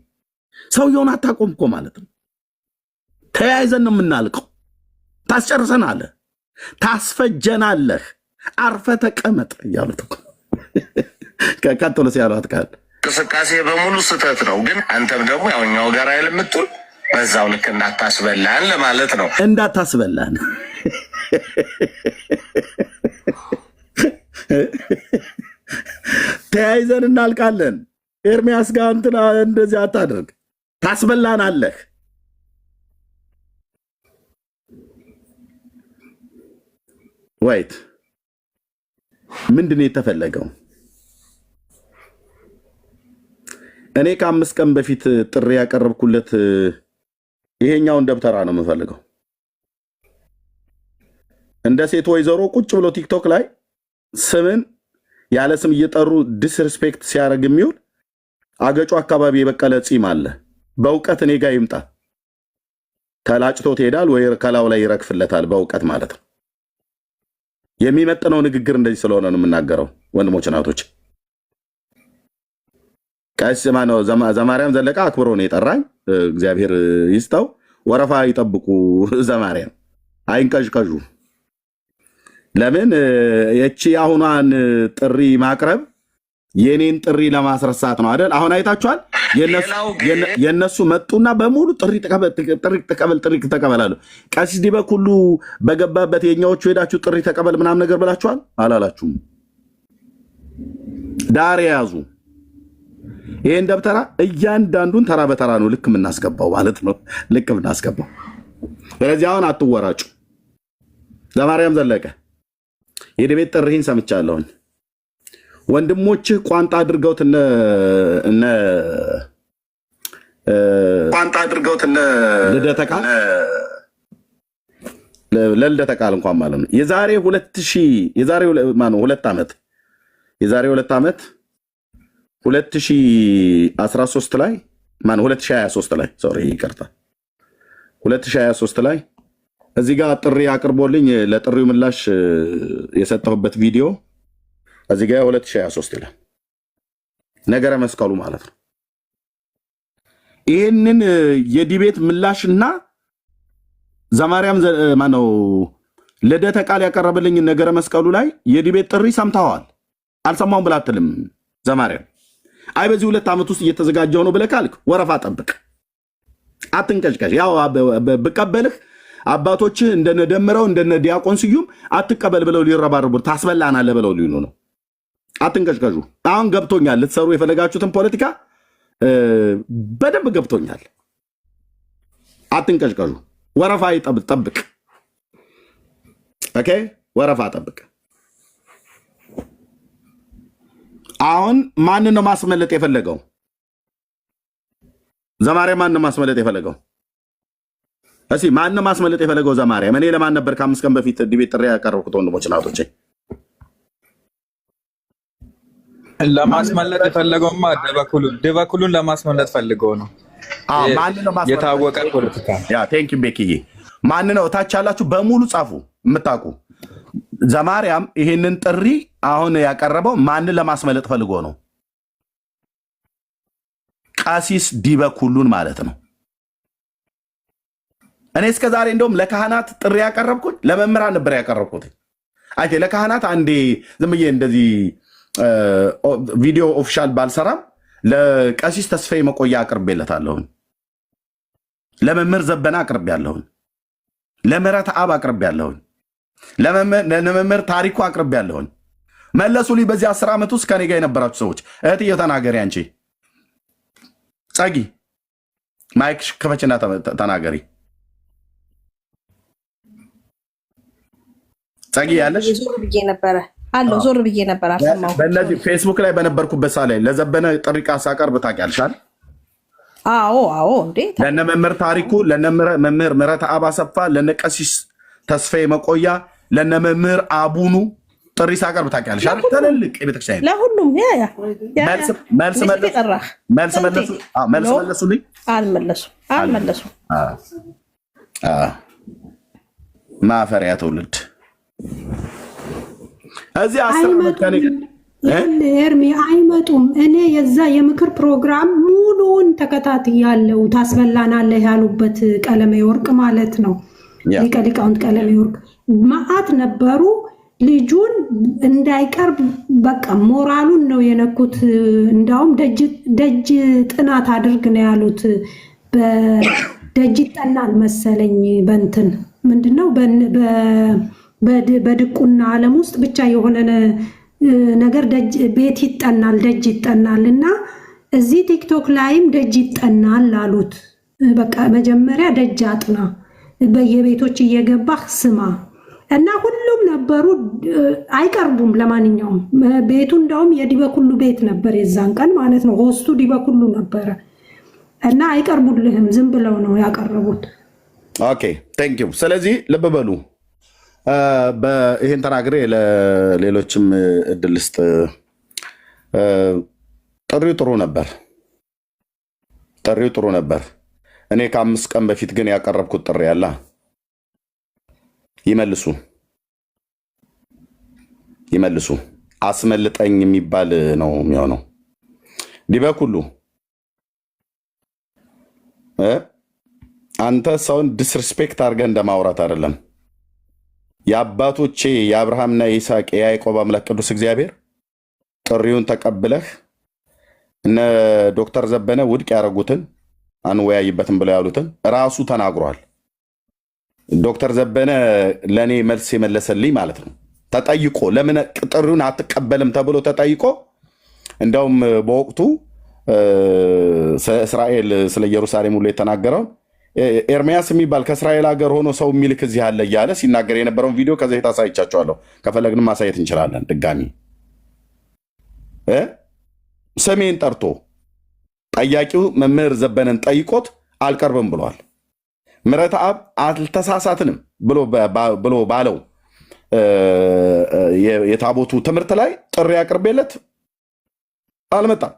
ሰውየውን አታቆም እኮ ማለት ነው። ተያይዘን ነው የምናልቀው። ታስጨርሰናለህ፣ ታስፈጀናለህ፣ አርፈ ተቀመጥ እያሉት እኮ ቀጥሎ ሲያሏት ቃል እንቅስቃሴ በሙሉ ስህተት ነው። ግን አንተም ደግሞ ያውኛው ጋር አይልምጡን በዛው ልክ እንዳታስበላን ለማለት ነው። እንዳታስበላን ተያይዘን እናልቃለን። ኤርሚያስ ጋር እንትና እንደዚህ አታድርግ፣ ታስበላናለህ። ወይት ምንድን ነው የተፈለገው? እኔ ከ5 ቀን በፊት ጥሪ ያቀረብኩለት ይሄኛውን ደብተራ ነው የምፈልገው። እንደ ሴት ወይዘሮ ቁጭ ብሎ ቲክቶክ ላይ ስምን ያለ ስም እየጠሩ ዲስሪስፔክት ሲያደርግ የሚውል አገጩ አካባቢ የበቀለ ጺም አለ። በእውቀት እኔ ጋር ይምጣ፣ ተላጭቶ ትሄዳል ወይ ከላው ላይ ይረግፍለታል። በእውቀት ማለት ነው። የሚመጥነው ንግግር እንደዚህ ስለሆነ ነው የምናገረው። ወንድሞች እናቶች፣ ቀስማ ነው ዘማርያም ዘለቀ አክብሮ ነው የጠራኝ። እግዚአብሔር ይስጠው። ወረፋ ይጠብቁ። ዘማርያም አይንቀዥቀዡ። ለምን የቺ አሁኗን ጥሪ ማቅረብ የኔን ጥሪ ለማስረሳት ነው አይደል? አሁን አይታችኋል። የነሱ መጡና በሙሉ ጥሪ ተቀበላሉ። ቀሲስ ዲበኩ ሁሉ በገባበት የኛዎቹ ሄዳችሁ ጥሪ ተቀበል ምናምን ነገር ብላችኋል አላላችሁም? ዳር የያዙ ይሄን ደብተራ እያንዳንዱን ተራ በተራ ነው ልክ የምናስገባው ማለት ነው። ልክ የምናስገባው። ስለዚህ አሁን አትወራጩ። ዘማርያም ዘለቀ የቤት ጥሪህን ሰምቻለሁኝ። ወንድሞችህ ቋንጣ አድርገውት ልደተ ቃል ለልደተ ቃል እንኳን ማለት ነው የዛሬ 2 ዓመት 2013 ላይ 2023 ላይ ሶሪ ይቅርታ 2023 ላይ እዚህ ጋር ጥሪ አቅርቦልኝ ለጥሪው ምላሽ የሰጠሁበት ቪዲዮ እዚህ ጋር 2023 ይላል። ነገረ መስቀሉ ማለት ነው። ይህንን የዲቤት ምላሽና ዘማርያም ማነው ልደተ ቃል ያቀረበልኝ ነገረ መስቀሉ ላይ የዲቤት ጥሪ ሰምተዋል። አልሰማውም ብላ አትልም ዘማርያም። አይ በዚህ 2 ዓመት ውስጥ እየተዘጋጀው ነው ብለህ ካልክ ወረፋ ጠብቅ፣ አትንቀጭቀጭ። ያው ብቀበልህ አባቶችህ እንደነደምረው እንደነ ዲያቆን ስዩም አትቀበል ብለው ሊረባርቡ ታስበላናለህ ብለው ሊሉ ነው። አትንቀጭቀጩ። አሁን ገብቶኛል። ልትሰሩ የፈለጋችሁትን ፖለቲካ በደንብ ገብቶኛል። አትንቀጭቀጩ። ወረፋ ጠብቅ። ኦኬ፣ ወረፋ ጠብቅ። አሁን ማንን ነው ማስመለጥ የፈለገው? ዘማርያም ማንን ነው ማስመለጥ የፈለገው? እስኪ ማንን ነው ማስመለጥ የፈለገው ዘማርያም? እኔ ለማን ነበር ከ5 ቀን በፊት ዲቤት ጥሪ ያቀረብኩት? ወንድሞች እናቶቼ፣ ለማስመለጥ የፈለገውማ ደበኩሉን ለማስመለጥ ፈልገው ነው። የታወቀ ፖለቲካ። ያ ቴንክ ዩ ቤኪዬ። ማን ነው? ታች ያላችሁ በሙሉ ጻፉ የምታውቁ። ዘማርያም ይሄንን ጥሪ አሁን ያቀረበው ማንን ለማስመለጥ ፈልጎ ነው? ቀሲስ ዲበኩሉን ማለት ነው። እኔ እስከ ዛሬ እንደውም ለካህናት ጥሪ ያቀረብኩት ለመምህራን ነበር ያቀረብኩት። አይቴ ለካህናት አንዴ ዝም ብዬ እንደዚህ ቪዲዮ ኦፊሻል ባልሰራም ለቀሲስ ተስፋዬ መቆያ አቅርቤለታለሁኝ። ለመምህር ዘበና አቅርቤያለሁኝ። ለምህረት አብ አቅርቤያለሁኝ። ለመምህር ታሪኩ አቅርቤያለሁኝ። መለሱልኝ። በዚህ 10 ዓመት ውስጥ ከኔ ጋር የነበራችሁ ሰዎች እህትዬ ተናገሪ። አንቺ ጸጊ ማይክ ክፈችና ተናገሪ። ጸጊ ያለሽ ዞር ብዬ ነበረ አለው። ዞር ብዬ ነበር አልሰማሁም። በእነዚህ ፌስቡክ ላይ በነበርኩበት ሰዓት ላይ ለዘበነ ጥሪ ሳቀርብ ታውቂያለሽ። አዎ እንዴ ለነ መምህር ታሪኩ፣ ለነ መምህር ምህረት አብ አሰፋ፣ ለነ ቀሲስ ተስፋዬ መቆያ፣ ለነ መምህር አቡኑ ጥሪ ሳቀርብ ታውቂያለሽ አይደል? ትልልቅ የቤተክርስቲያን ለሁሉም መልስ መለሱልኝ። አልመለሱም። ማፈሪያ ትውልድ እዚህ ኤርሚ አይመጡም። እኔ የዛ የምክር ፕሮግራም ሙሉውን ተከታትያለሁ። ታስበላናለህ ያሉበት ቀለሜ ወርቅ ማለት ነው። ሊቀ ሊቃውንት ቀለሜ ወርቅ መዓት ነበሩ። ልጁን እንዳይቀርብ በቃ ሞራሉን ነው የነኩት። እንዳውም ደጅ ጥናት አድርግ ነው ያሉት። በደጅ ይጠናል መሰለኝ በእንትን ምንድነው በድቁና ዓለም ውስጥ ብቻ የሆነ ነገር ቤት ይጠናል፣ ደጅ ይጠናል እና እዚህ ቲክቶክ ላይም ደጅ ይጠናል አሉት። በቃ መጀመሪያ ደጅ አጥና፣ በየቤቶች እየገባህ ስማ እና ሁሉም ነበሩ። አይቀርቡም። ለማንኛውም ቤቱ እንዳውም የዲበኩሉ ቤት ነበር የዛን ቀን ማለት ነው። ሆስቱ ዲበኩሉ ነበረ እና አይቀርቡልህም። ዝም ብለው ነው ያቀረቡት። ኦኬ ቴንክ ዩ። ስለዚህ ልብ በሉ። ይህን ተናግሬ ለሌሎችም እድል ስጥ። ጥሪው ጥሩ ነበር። እኔ ከ5 ቀን በፊት ግን ያቀረብኩት ጥሪ ያለ ይመልሱ አስመልጠኝ የሚባል ነው የሚሆነው። ዲበኩሉ አንተ ሰውን ዲስሪስፔክት አድርገህ እንደማውራት አይደለም። የአባቶቼ የአብርሃምና የይስሐቅ የያዕቆብ አምላክ ቅዱስ እግዚአብሔር ጥሪውን ተቀብለህ እነ ዶክተር ዘበነ ውድቅ ያደረጉትን አንወያይበትም ብለው ያሉትን ራሱ ተናግሯል። ዶክተር ዘበነ ለእኔ መልስ የመለሰልኝ ማለት ነው። ተጠይቆ ለምን ጥሪውን አትቀበልም ተብሎ ተጠይቆ እንደውም በወቅቱ እስራኤል ስለ ኢየሩሳሌም ሁሉ የተናገረውን ኤርሚያስ የሚባል ከእስራኤል ሀገር ሆኖ ሰው የሚልክ እዚህ አለ እያለ ሲናገር የነበረውን ቪዲዮ ከዚህ አሳይቻቸዋለሁ። ከፈለግንም ማሳየት እንችላለን። ድጋሚ ስሜን ጠርቶ ጠያቂው መምህር ዘበነን ጠይቆት አልቀርብም ብሏል። ምህረት አብ አልተሳሳትንም ብሎ ባለው የታቦቱ ትምህርት ላይ ጥሪ አቅርቤለት አልመጣም።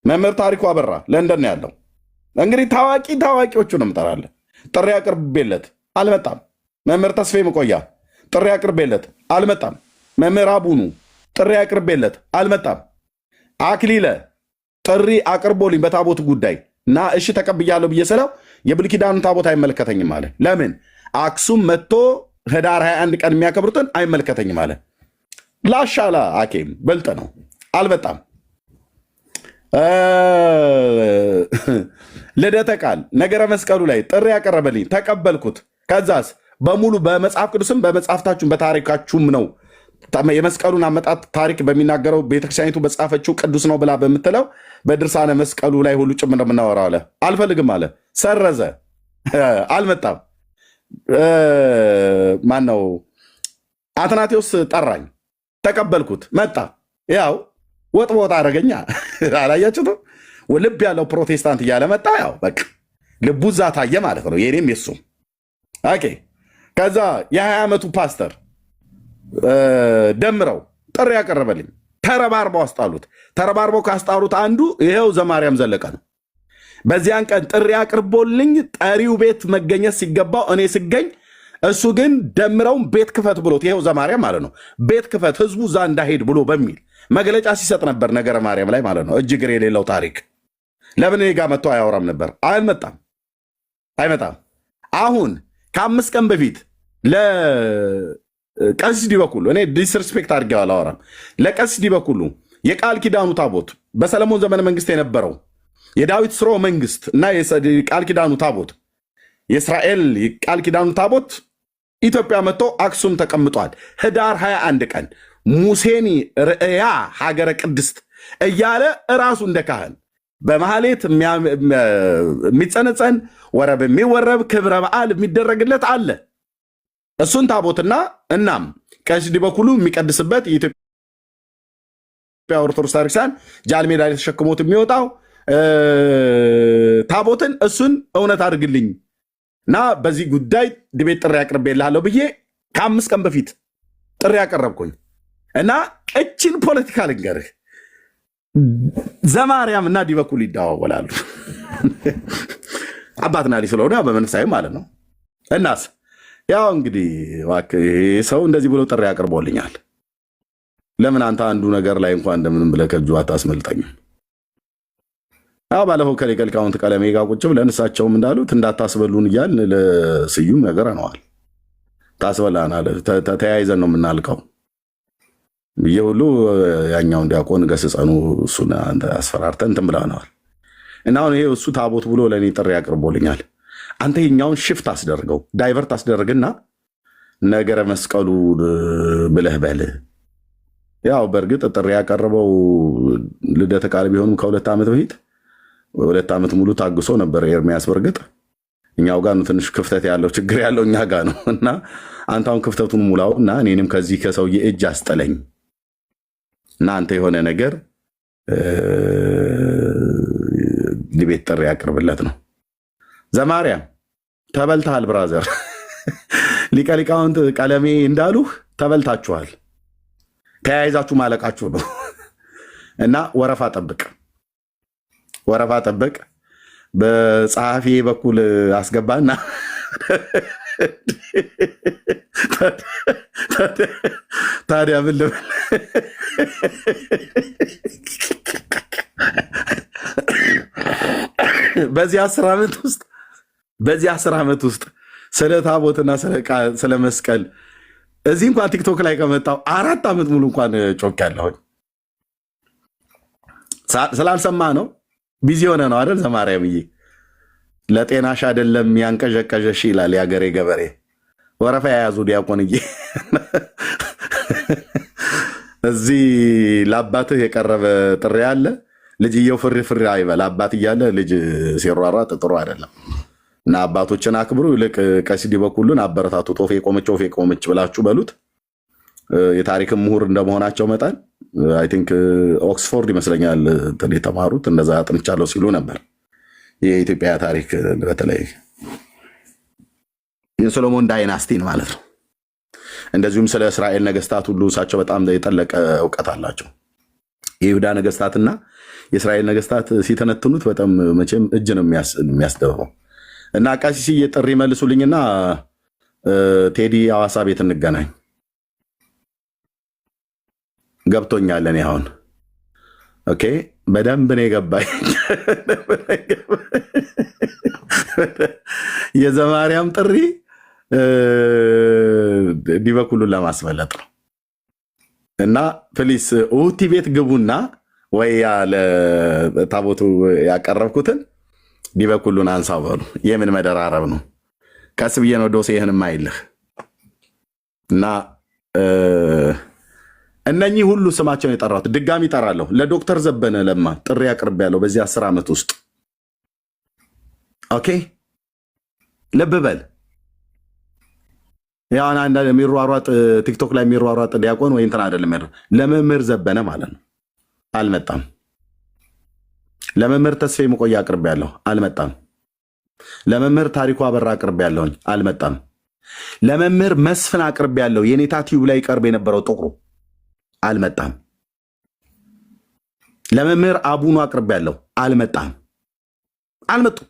መምህር ታሪኩ አበራ ለንደን ያለው እንግዲህ ታዋቂዎቹን እምጠራለን። ጥሪ አቅርቤለት አልመጣም። መምህር ተስፋዬ መቆያ ጥሪ አቅርቤለት አልመጣም። መምህር አቡኑ ጥሪ አቅርቤለት አልመጣም። አክሊለ ጥሪ አቅርቦልኝ በታቦት ጉዳይ እና እሺ ተቀብያለሁ ብዬ ስለው የብሉይ ኪዳኑን ታቦት አይመለከተኝም አለ። ለምን አክሱም መጥቶ ህዳር 21 ቀን የሚያከብሩትን አይመለከተኝም አለ። ላሻላ አኬም በልጥ ነው። አልመጣም። ልደተ ቃል ነገረ መስቀሉ ላይ ጥሪ ያቀረበልኝ ተቀበልኩት። ከዛስ በሙሉ በመጽሐፍ ቅዱስም በመጽሐፍታችሁም በታሪካችሁም ነው የመስቀሉን አመጣጥ ታሪክ በሚናገረው ቤተክርስቲያኒቱ በጻፈችው ቅዱስ ነው ብላ በምትለው በድርሳነ መስቀሉ ላይ ሁሉ ጭምር የምናወራው አለ። አልፈልግም አለ። ሰረዘ። አልመጣም። ማን ነው? አትናቴዎስ ጠራኝ፣ ተቀበልኩት። መጣ። ያው ወጥ በወጥ አደረገኛ። አላያችሁትም? ልብ ያለው ፕሮቴስታንት እያለ መጣ። ያው በቃ ልቡ እዛ ታየ ማለት ነው። የኔም የሱም ኦኬ። ከዛ የ20 ዓመቱ ፓስተር ደምረው ጥሪ ያቀረበልኝ ተረባርበው አስጣሉት። ተረባርበው ካስጣሉት አንዱ ይሄው ዘማርያም ዘለቀ ነው። በዚያን ቀን ጥሪ አቅርቦልኝ ጠሪው ቤት መገኘት ሲገባው እኔ ስገኝ እሱ ግን ደምረውን ቤት ክፈት ብሎት ይሄው ዘማርያም ማለት ነው ቤት ክፈት ህዝቡ እዛ እንዳሄድ ብሎ በሚል መግለጫ ሲሰጥ ነበር። ነገረ ማርያም ላይ ማለት ነው። እጅግር የሌለው ታሪክ። ለምን እኔ ጋር መጥቶ አያወራም ነበር? አይመጣም። አሁን ከ5 ቀን በፊት ለቀሲስ ዲበኩሉ እኔ ዲስሪስፔክት አድርጌው አላወራም። ለቀሲስ ዲበኩሉ የቃል ኪዳኑ ታቦት በሰለሞን ዘመነ መንግስት የነበረው የዳዊት ስርወ መንግስት እና የቃል ኪዳኑ ታቦት የእስራኤል ቃል ኪዳኑ ታቦት ኢትዮጵያ መጥቶ አክሱም ተቀምጧል። ህዳር 21 ቀን ሙሴኒ ርእያ ሀገረ ቅድስት እያለ እራሱ እንደ ካህን በማህሌት የሚጸነጸን ወረብ የሚወረብ ክብረ በዓል የሚደረግለት አለ። እሱን ታቦትና እናም ቀሲስ ዲበኩሉ የሚቀድስበት የኢትዮጵያ ኦርቶዶክስ ታሪክሳን ጃልሜዳ ተሸክሞት የሚወጣው ታቦትን እሱን እውነት አድርግልኝ እና በዚህ ጉዳይ ዲቤት ጥሪ አቅርቤልሃለሁ ብዬ ከ5 ቀን በፊት ጥሪ ያቀረብኩኝ እና እችን ፖለቲካ ልንገርህ፣ ዘማርያም እና ዲበኩል ይደዋወላሉ። አባትና ልጅ ስለሆነ በመንፈሳዊ ማለት ነው። እናስ ያው እንግዲህ ሰው እንደዚህ ብሎ ጥሪ አቅርቦልኛል። ለምን አንተ አንዱ ነገር ላይ እንኳን እንደምንም ብለህ ከእጁ አታስመልጠኝም? ያው ባለፈው ከሊቀሊቃውንት ቀለሜ ጋር ቁጭ ብለን እሳቸውም እንዳሉት እንዳታስበሉን እያልን ለስዩም ነገር ነዋል። ታስበላናል፣ ተያይዘን ነው የምናልቀው ብዬ ሁሉ ያኛውን ዲያቆን ገስጸኑ እሱን አስፈራርተን እንትን ብለነዋል። እና አሁን ይሄ እሱ ታቦት ብሎ ለእኔ ጥሪ አቅርቦልኛል። አንተ የኛውን ሽፍት አስደርገው ዳይቨርት አስደርግና ነገረ መስቀሉ ብለህ በል። ያው በእርግጥ ጥሪ ያቀረበው ልደተ ቃል ቢሆንም ከ2 ዓመት በፊት 2 ዓመት ሙሉ ታግሶ ነበር ኤርሚያስ። በእርግጥ እኛው ጋር ነው ትንሽ ክፍተት ያለው፣ ችግር ያለው እኛ ጋር ነው። እና አንተ አሁን ክፍተቱን ሙላው እና እኔንም ከዚህ ከሰውዬ እጅ አስጠለኝ እና አንተ የሆነ ነገር ዲቤት ጥሪ ያቅርብለት ነው። ዘማርያም ተበልተሃል ብራዘር። ሊቀ ሊቃውንት ቀለሜ እንዳሉህ ተበልታችኋል። ተያይዛችሁ ማለቃችሁ ነው እና ወረፋ ጠብቅ፣ ወረፋ ጠብቅ። በጸሐፊ በኩል አስገባና ታዲያ ምን ልበል? በዚህ 10 ዓመት ውስጥ ስለ ታቦትና ስለ መስቀል እዚህ እንኳን ቲክቶክ ላይ ከመጣው 4 ዓመት ሙሉ እንኳን ጮክ ያለሁኝ ስላልሰማ ነው። ቢዚ ሆነ ነው አይደል? ዘማርያምዬ ለጤናሽ አይደለም ያንቀዠቀዠሽ ይላል የአገሬ ገበሬ። ወረፋ የያዙ ዲያቆንዬ እዚህ ለአባትህ የቀረበ ጥሪ አለ። ልጅየው ፍሪ ፍሪ አይበል። አባት እያለ ልጅ ሲሯሯጥ ጥሩ አይደለም እና አባቶችን አክብሩ። ይልቅ ቀሲስ ዲበኩሉን አበረታቱ። ጦፌ ቆመች ብላችሁ በሉት። የታሪክም ምሁር እንደመሆናቸው መጠን አይ ቲንክ ኦክስፎርድ ይመስለኛል የተማሩት፣ እንደዛ አጥንቻለሁ ሲሉ ነበር። የኢትዮጵያ ታሪክ በተለይ የሶሎሞን ዳይናስቲን ማለት ነው። እንደዚሁም ስለ እስራኤል ነገስታት ሁሉ እሳቸው በጣም የጠለቀ እውቀት አላቸው። የይሁዳ ነገስታትና የእስራኤል ነገስታት ሲተነትኑት በጣም መቼም እጅ ነው የሚያስደብረው። እና ቀሲስዬ ጥሪ መልሱልኝና ቴዲ ሐዋሳ ቤት እንገናኝ። ገብቶኛል። እኔ አሁን ኦኬ በደንብ ነው የገባኝ። የዘማርያም ጥሪ ዲበኩሉን ለማስመለጥ ነው። እና ፕሊስ ኡቲ ቤት ግቡና ወይ ለታቦቱ ያቀረብኩትን ዲበኩሉን አንሳው በሉ። የምን መደራረብ ነው? ቀስ ብዬ ነው ዶሴ ይህንም አይልህ እና እነኚህ ሁሉ ስማቸውን የጠራሁት ድጋሚ እጠራለሁ። ለዶክተር ዘበነ ለማ ጥሪ አቅርቤያለሁ በዚህ 10 ዓመት ውስጥ። ኦኬ ልብ በል። ያው አንድ የሚሯሯጥ ቲክቶክ ላይ የሚሯሯጥ ዲያቆን ወይ እንትን አይደለም ያለው። ለመምህር ዘበነ ማለት ነው አልመጣም። ለመምህር ተስፋዬ መቆያ አቅርቤያለሁ አልመጣም። ለመምህር ታሪኩ አበራ አቅርቤያለሁኝ አልመጣም። ለመምህር መስፍን አቅርቤያለሁ የኔታ ቲዩብ ላይ ቀርብ የነበረው ጥቁሩ አልመጣም። ለመምህር አቡኑ አቅርቤያለሁ አልመጣም። አልመጡም።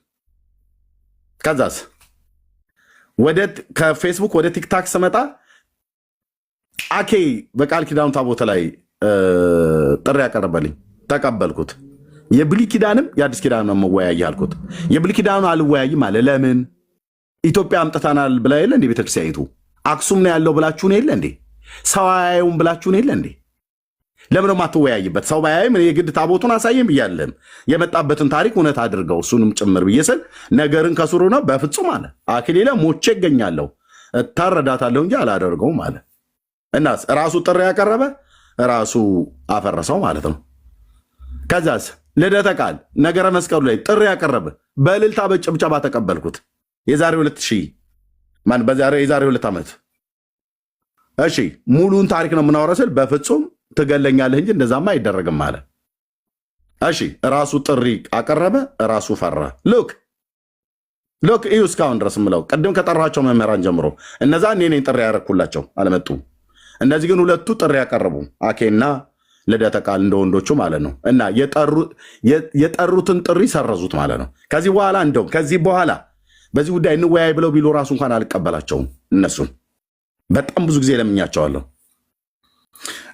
ከዛስ ከፌስቡክ ወደ ቲክታክ ስመጣ አኬ በቃል ኪዳኑ ታቦተ ላይ ጥሪ ያቀረበልኝ ተቀበልኩት። የብሉይ ኪዳንም የአዲስ ኪዳን ነው መወያይ አልኩት። የብሉይ ኪዳኑ አልወያይም አለ። ለምን? ኢትዮጵያ አምጥተናል ብላ የለ እንዴ? ቤተክርስቲያኒቱ አክሱም ነው ያለው ብላችሁን የለ እንዴ? ሰው አያዩም ብላችሁን የለ እንዴ? ለምን ማትወያይበት? ሰው ባያይም የግድ ታቦቱን አሳየም ብያለም የመጣበትን ታሪክ እውነት አድርገው እሱንም ጭምር ብዬ ስል ነገርን ከስሩ ነው። በፍጹም አለ አክሊለ ሞቼ እገኛለሁ እታረዳታለሁ እንጂ አላደርገውም አለ። እናስ ራሱ ጥሪ ያቀረበ ራሱ አፈረሰው ማለት ነው። ከዛስ ልደተ ቃል ነገረ መስቀሉ ላይ ጥሪ ያቀረበ በእልልታ በጭብጨባ ተቀበልኩት። የዛሬ 2 ዓመት እሺ ሙሉን ታሪክ ነው የምናወራው ስል በፍጹም ትገለኛለህ እንጂ እንደዛማ አይደረግም አለ። እሺ ራሱ ጥሪ አቀረበ፣ ራሱ ፈራ። ሉክ እዩ እስካሁን ድረስ ምለው ቅድም ከጠራቸው መምህራን ጀምሮ እነዛ እኔ ነኝ ጥሪ ያደረኩላቸው አልመጡም። እነዚህ ግን ሁለቱ ጥሪ ያቀረቡ አኬና ልደተ ቃል እንደ ወንዶቹ ማለት ነው። እና የጠሩትን ጥሪ ሰረዙት ማለት ነው። ከዚህ በኋላ እንደውም ከዚህ በኋላ በዚህ ጉዳይ እንወያይ ብለው ቢሉ ራሱ እንኳን አልቀበላቸውም። እነሱን በጣም ብዙ ጊዜ ለምኛቸዋለሁ።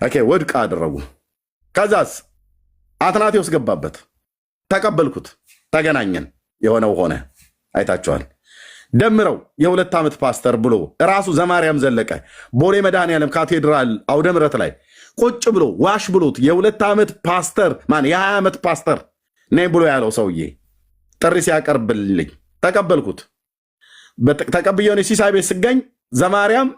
ኦኬ ውድቅ አደረጉ። ከዛስ አትናቴዎስ ገባበት፣ ተቀበልኩት፣ ተገናኘን፣ የሆነው ሆነ። አይታቸዋል። ደምረው የ2 ዓመት ፓስተር ብሎ ራሱ ዘማርያም ዘለቀ ቦሌ መድኃኔዓለም ካቴድራል አውደ ምሕረት ላይ ቁጭ ብሎ ዋሽ ብሎት የ2 ዓመት ፓስተር የ20 ዓመት ፓስተር ነኝ ብሎ ያለው ሰውዬ ጥሪ ሲያቀርብልኝ ተቀበልኩት። ተቀብየውን ሲሳይ ቤት ስገኝ ዘማርያም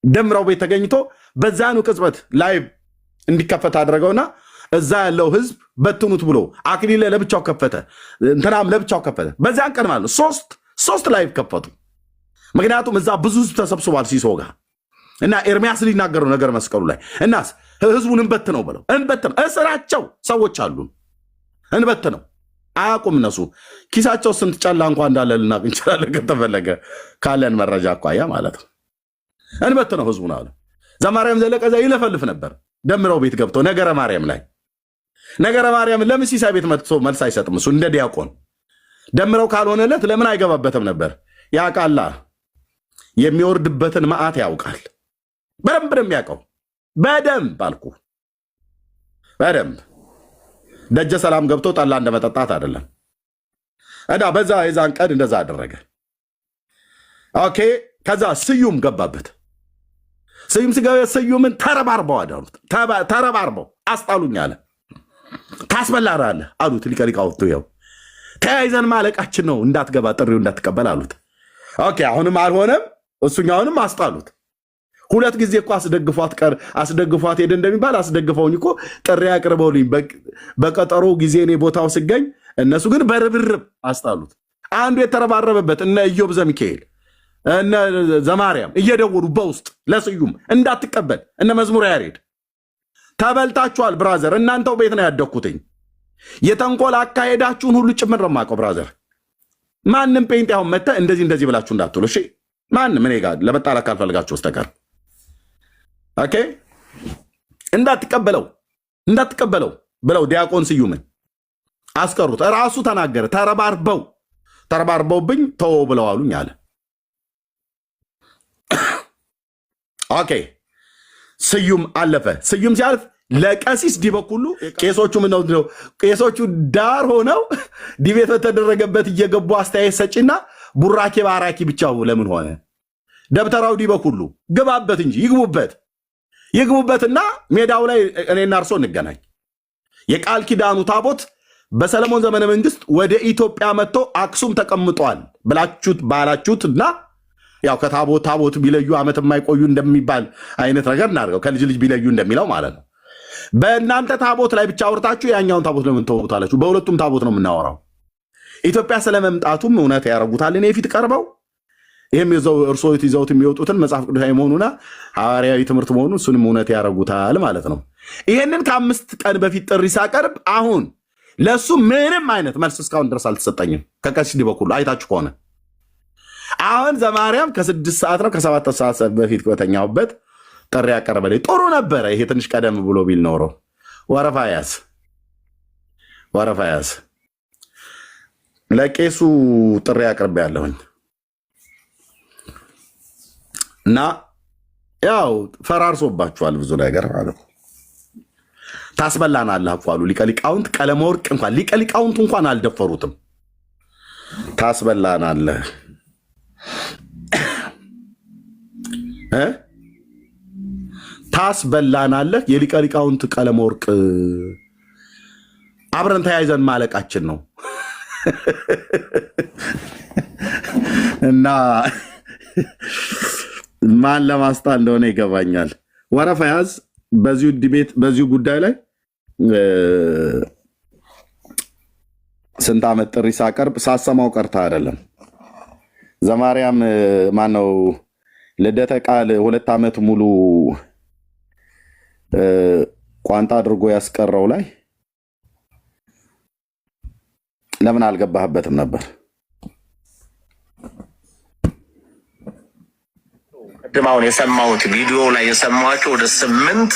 ደምረው ቤት ተገኝቶ በዛኑ ቅጽበት ላይቭ እንዲከፈት አድርገውና እዛ ያለው ህዝብ በትኑት ብሎ አክሊለ ለብቻው ከፈተ፣ እንትናም ለብቻው ከፈተ። በዛን ቀን ማለት ሶስት ላይቭ ከፈቱ። ምክንያቱም እዛ ብዙ ህዝብ ተሰብስቧል ሲሶ ጋር እና ኤርሚያስ ሊናገረው ነገር መስቀሉ ላይ እናስ ህዝቡን እንበት ነው ብለው እንበት ነው እስራቸው ሰዎች አሉ እንበት ነው አያውቁም። እነሱ ኪሳቸው ስንት ጨላ እንኳን እንዳለ ልናቅ እንችላለን ከተፈለገ ካለን መረጃ አኳያ ማለት ነው። እንበት ነው ህዝቡን አለ። ዘማርያም ዘለቀ እዛ ይለፈልፍ ነበር ደምረው ቤት ገብቶ ነገረ ማርያም ላይ ነገረ ማርያም ለምን ሲሳይ ቤት መጥቶ መልስ አይሰጥም? እሱ እንደ ዲያቆን ደምረው ካልሆነለት ለምን አይገባበትም ነበር? ያውቃላ የሚወርድበትን መዓት ያውቃል። በደንብ ነው የሚያውቀው። በደንብ አልኩ በደንብ ደጀ ሰላም ገብቶ ጠላ እንደመጠጣት አይደለም። እና በዛ የዛን ቀን እንደዛ አደረገ። ኦኬ ከዛ ስዩም ገባበት። ስዩም ሲገባ ስዩምን ተረባርበው አዳኑት። ተረባርበው አስጣሉኝ አለ። ታስበላራለህ አሉት ሊቀ ሊቃውንቱ። ይኸው ተያይዘን ማለቃችን ነው እንዳትገባ ጥሪው እንዳትቀበል አሉት። ኦኬ አሁንም አልሆነም። እሱኛውንም አስጣሉት። 2 ጊዜ እኮ አስደግፏት ሄደ እንደሚባል አስደግፈውኝ እኮ ጥሪ አቅርበውልኝ በቀጠሮ ጊዜ እኔ ቦታው ስገኝ እነሱ ግን በርብርብ አስጣሉት። አንዱ የተረባረበበት እነ ኢዮብ ዘሚካኤል እነ ዘማርያም እየደወሉ በውስጥ ለስዩም እንዳትቀበል እነ መዝሙር ያሬድ ተበልታችኋል ብራዘር፣ እናንተው ቤት ነው ያደኩትኝ። የተንኮል አካሄዳችሁን ሁሉ ጭምር ነው የማውቀው ብራዘር። ማንም ጴንጤ አሁን መጥተህ እንደዚህ ብላችሁ እንዳትሉ እሺ። ማንም እኔ ጋር ለመጣላት ካልፈልጋችሁ በስተቀር ኦኬ። እንዳትቀበለው ብለው ዲያቆን ስዩምን አስቀሩት። ራሱ ተናገረ። ተረባርበውብኝ ተወው ብለው አሉኝ አለ። ኦኬ ስዩም አለፈ። ስዩም ሲያልፍ ለቀሲስ ዲበኩሉ ቄሶቹ ምነው ቄሶቹ ዳር ሆነው ዲቤት በተደረገበት እየገቡ አስተያየት ሰጪና ቡራኬ ባራኪ ብቻው ለምን ሆነ? ደብተራው ዲበኩሉ ግባበት እንጂ ይግቡበትና ሜዳው ላይ እኔና እርሶ እንገናኝ። የቃል ኪዳኑ ታቦት በሰለሞን ዘመነ መንግስት ወደ ኢትዮጵያ መጥቶ አክሱም ተቀምጧል ብላችሁት ባላችሁትና ያው ከታቦት ቢለዩ ዓመት የማይቆዩ እንደሚባል አይነት ነገር እናድርገው። ከልጅ ልጅ ቢለዩ እንደሚለው ማለት ነው። በእናንተ ታቦት ላይ ብቻ አውርታችሁ ያኛውን ታቦት ለምን ተወሩታላችሁ? በሁለቱም ታቦት ነው የምናወራው። ኢትዮጵያ ስለመምጣቱም እውነት ያደርጉታል። እኔ ፊት ቀርበው ይህም እርሶ ይዘውት የሚወጡትን መጽሐፍ ቅዱሳዊ መሆኑና ሐዋርያዊ ትምህርት መሆኑ እሱንም እውነት ያደርጉታል ማለት ነው። ይህንን ከ5 ቀን በፊት ጥሪ ሳቀርብ አሁን ለእሱ ምንም አይነት መልስ እስካሁን ድረስ አልተሰጠኝም። ከቀሲስ ዲበኩሉ አይታችሁ ከሆነ አሁን ዘማርያም ከ6 ሰዓት ነው ከ7 ሰዓት በፊት በተኛሁበት ጥሪ ያቀረበልኝ ጥሩ ነበረ። ይሄ ትንሽ ቀደም ብሎ ቢል ኖሮ ወረፋ ያዝ ለቄሱ ጥሪ አቅርቤ ያለሁኝ እና ያው ፈራርሶባችኋል ብዙ ነገር ማለት ታስበላናለህ እኮ አሉ ሊቀ ሊቃውንት ቀለመወርቅ እንኳን ሊቀ ሊቃውንቱ እንኳን አልደፈሩትም። ታስበላናለህ ታስበላናለህ የሊቀ ሊቃውንት ቀለመወርቅ አብረን ተያይዘን ማለቃችን ነው እና ማን ለማስጣ እንደሆነ ይገባኛል። ወረፋ ያዝ። በዚሁ ዲቤት በዚሁ ጉዳይ ላይ ስንት ዓመት ጥሪ ሳቀርብ ሳሰማው ቀርታ አይደለም። ዘማርያም ማነው ልደተ ቃል 2 ዓመት ሙሉ ቋንጣ አድርጎ ያስቀረው ላይ ለምን አልገባህበትም ነበር? ቅድም አሁን የሰማሁት ቪዲዮ ላይ የሰማኋቸው ወደ 8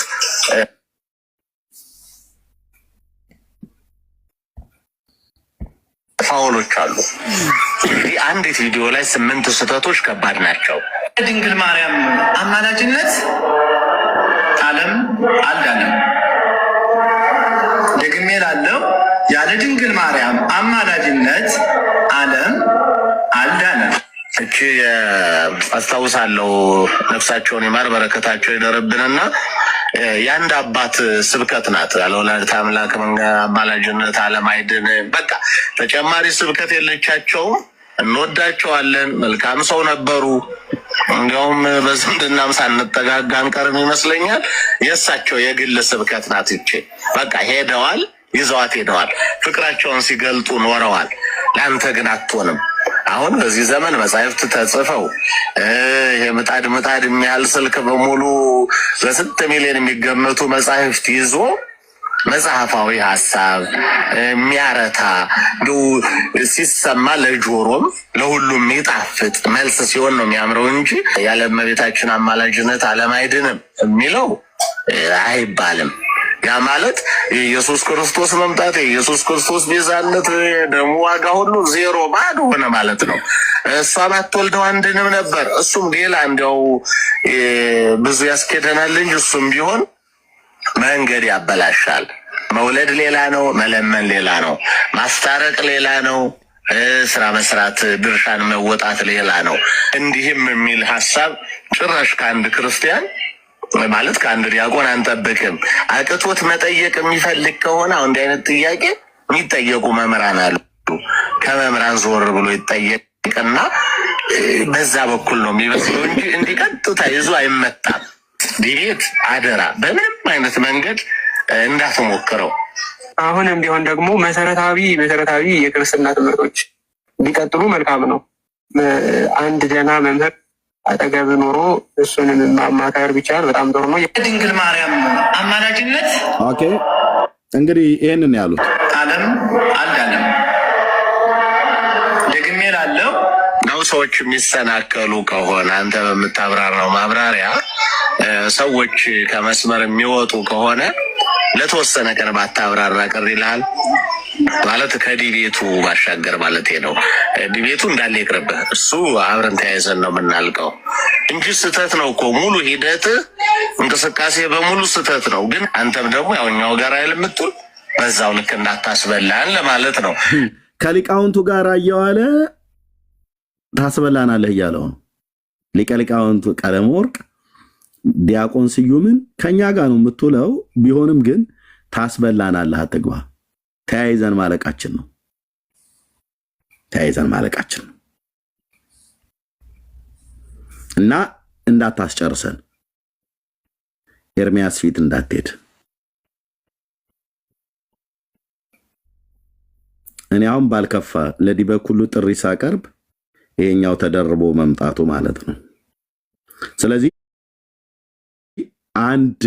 ፋውሎች አሉ። እንግዲህ አንዲት ቪዲዮ ላይ 8 ስህተቶች ከባድ ናቸው። ድንግል ማርያም አማላጅነት ዓለም አልዳነም። ደግሜ እላለሁ፣ ያለ ድንግል ማርያም አማላጅነት ዓለም አልዳነም። እቺ አስታውሳለሁ፣ ነፍሳቸውን ይማር በረከታቸው ይደርብንና የአንድ አባት ስብከት ናት። ያለ ወላዲተ አምላክ አማላጅነት ዓለም አይድንም። በቃ ተጨማሪ ስብከት የለቻቸውም። እንወዳቸዋለን፣ መልካም ሰው ነበሩ። እንዲያውም በዝምድናም ሳንጠጋጋ አንቀርም ይመስለኛል። የእሳቸው የግል ስብከት ናት ይቺ። በቃ ሄደዋል፣ ይዘዋት ሄደዋል። ፍቅራቸውን ሲገልጡ ኖረዋል። ለአንተ ግን አትሆንም። አሁን በዚህ ዘመን መጻሕፍት ተጽፈው ይሄ ምጣድ የሚያህል ስልክ በሙሉ በስንት ሚሊዮን የሚገመቱ መጻሕፍት ይዞ መጽሐፋዊ ሀሳብ የሚያረታ ሲሰማ ለጆሮም ለሁሉም የሚጣፍጥ መልስ ሲሆን ነው የሚያምረው እንጂ ያለ እመቤታችን አማላጅነት ዓለም አይድንም የሚለው አይባልም። ያ ማለት የኢየሱስ ክርስቶስ መምጣት፣ የኢየሱስ ክርስቶስ ቤዛነት፣ ደግሞ ዋጋ ሁሉ ዜሮ ባዶ ሆነ ማለት ነው። እሷ ባትወልደው አንድንም ነበር። እሱም ሌላ እንዲያው ብዙ ያስኬደናል እንጂ እሱም ቢሆን መንገድ ያበላሻል። መውለድ ሌላ ነው፣ መለመን ሌላ ነው፣ ማስታረቅ ሌላ ነው፣ ስራ መስራት ድርሻን መወጣት ሌላ ነው። እንዲህም የሚል ሀሳብ ጭራሽ ከአንድ ክርስቲያን ማለት ከአንድ ዲያቆን አንጠብቅም። አቅቶት መጠየቅ የሚፈልግ ከሆነ አሁን እንዲህ አይነት ጥያቄ የሚጠየቁ መምህራን አሉ። ከመምህራን ዞር ብሎ ይጠየቅና በዛ በኩል ነው የሚመስለው እንጂ እንዲህ ቀጥታ ይዞ አይመጣም። ዲቤት አደራ በምንም አይነት መንገድ እንዳትሞክረው። አሁንም ቢሆን ደግሞ መሰረታዊ የክርስትና ትምህርቶች ቢቀጥሉ መልካም ነው። አንድ ደህና መምህር አጠገብ ኖሮ እሱን ማማከር ቢቻል በጣም ጥሩ ነው። የድንግል ማርያም አማላጅነት ኦኬ። እንግዲህ ይህንን ያሉት ዓለም አልዳነም። ደግሜ እላለሁ ነው። ሰዎች የሚሰናከሉ ከሆነ አንተ በምታብራራው ማብራሪያ ሰዎች ከመስመር የሚወጡ ከሆነ ለተወሰነ ቀን ባታብራራ ቅር ይልሃል ማለት ከዲቤቱ ባሻገር ማለት ነው። ዲቤቱ እንዳለ ይቅርብህ። እሱ አብረን ተያይዘን ነው የምናልቀው እንጂ ስህተት ነው እኮ ሙሉ ሂደት እንቅስቃሴ በሙሉ ስህተት ነው። ግን አንተም ደግሞ ያውኛው ጋር አይልምጡል በዛው ልክ እንዳታስበላን ለማለት ነው። ከሊቃውንቱ ጋር እየዋለ ታስበላናለህ እያለው ነው። ሊቀ ሊቃውንቱ ቀለመወርቅ ዲያቆን ስዩምን ከኛ ጋር ነው የምትውለው፣ ቢሆንም ግን ታስበላናለህ፣ አትግባ። ተያይዘን ማለቃችን ነው። እና እንዳታስጨርሰን፣ ኤርሚያስ ፊት እንዳትሄድ። እኔ አሁን ባልከፋ ለዲ በኩሉ ጥሪ ሳቀርብ ይሄኛው ተደርቦ መምጣቱ ማለት ነው። ስለዚህ አንድ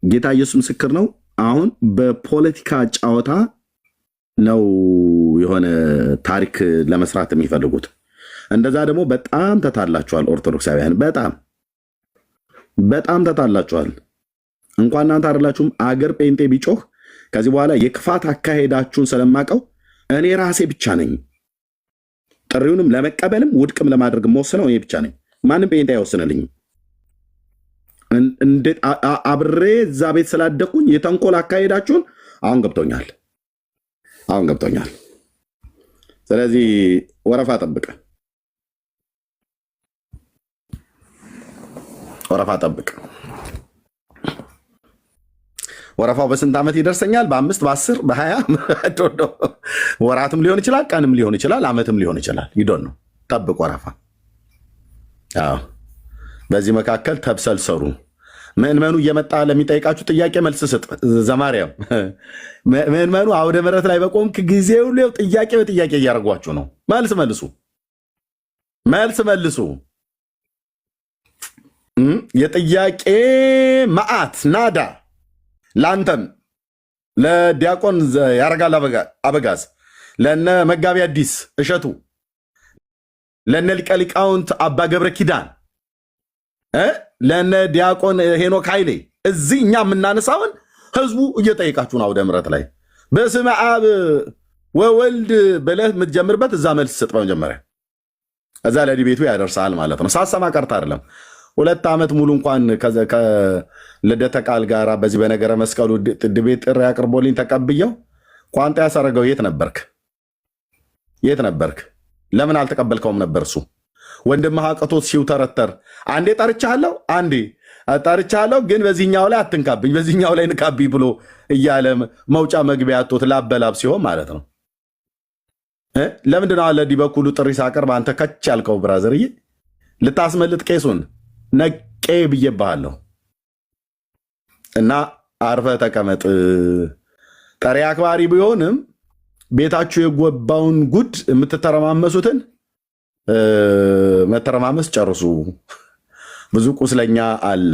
ጌታ ኢየሱስ ምስክር ነው። አሁን በፖለቲካ ጫወታ ነው የሆነ ታሪክ ለመስራት የሚፈልጉት። እንደዛ ደግሞ በጣም ተታላችኋል ኦርቶዶክሳውያን፣ በጣም ተታላችኋል። እንኳን እናንተ አይደላችሁም፣ አገር ጴንጤ ቢጮህ ከዚህ በኋላ የክፋት አካሄዳችሁን ስለማቀው እኔ ራሴ ብቻ ነኝ። ጥሪውንም ለመቀበልም ውድቅም ለማድረግ የምወስነው እኔ ብቻ ነኝ። ማንም ጴንጤ አይወስንልኝም። እንዴት አብሬ እዛ ቤት ስላደኩኝ የተንኮል አካሄዳችሁን አሁን ገብቶኛል። ስለዚህ ወረፋ ጠብቅ። ወረፋው በስንት ዓመት ይደርሰኛል? በ5 በ10 በ20 ወራትም ሊሆን ይችላል፣ ቀንም ሊሆን ይችላል፣ ዓመትም ሊሆን ይችላል። ይዶን ነው። ጠብቅ ወረፋ። በዚህ መካከል ተብሰልሰሩ። ምእመኑ እየመጣ ለሚጠይቃችሁ ጥያቄ መልስ ስጥ። ዘማርያም ምእመኑ አውደ ምሕረት ላይ በቆምክ ጊዜ ሁሉ ጥያቄ በጥያቄ እያደረጓችሁ ነው። መልስ መልሱ። የጥያቄ መዓት ናዳ ለአንተም ለዲያቆን ያረጋል አበጋዝ ለነ መጋቢ አዲስ እሸቱ፣ ለነ ሊቀ ሊቃውንት አባ ገብረ ኪዳን፣ ለነ ዲያቆን ሄኖክ ኃይሌ እዚህ እኛ የምናነሳውን ህዝቡ እየጠየቃችሁ ነው። አውደ ምሕረት ላይ በስመ አብ ወወልድ ብለህ የምትጀምርበት እዛ መልስ ስጥ በመጀመሪያ፣ እዛ ለዲቤቱ ያደርሳል ማለት ነው። ሳሰማ ቀርታ አይደለም። 2 ዓመት ሙሉ እንኳን ከልደተ ቃል ጋር በዚህ በነገረ መስቀሉ ዲቤት ጥሪ አቅርቦልኝ ተቀብየው ቋንጣ ያሰረገው የት ነበርክ? የት ነበርክ? ለምን አልተቀበልከውም ነበር? እሱ ወንድምህ አቅቶት ሲውተረተር አንዴ ጠርቻለሁ፣ አንዴ ጠርቻለሁ፣ ግን በዚህኛው ላይ አትንካብኝ፣ በዚህኛው ላይ ንካብኝ ብሎ እያለ መውጫ መግቢያ አቶት ላበላብ ሲሆን ማለት ነው። ለምንድነው አለ ዲበኩሉ ጥሪ ሳቀርብ አንተ ከች ያልከው? ብራዘርዬ ልታስመልጥ ቄሱን ነቄ ብዬብሃለሁ እና አርፈ ተቀመጥ። ጠሪ አክባሪ ቢሆንም ቤታችሁ የጎባውን ጉድ የምትተረማመሱትን መተረማመስ ጨርሱ። ብዙ ቁስለኛ አለ።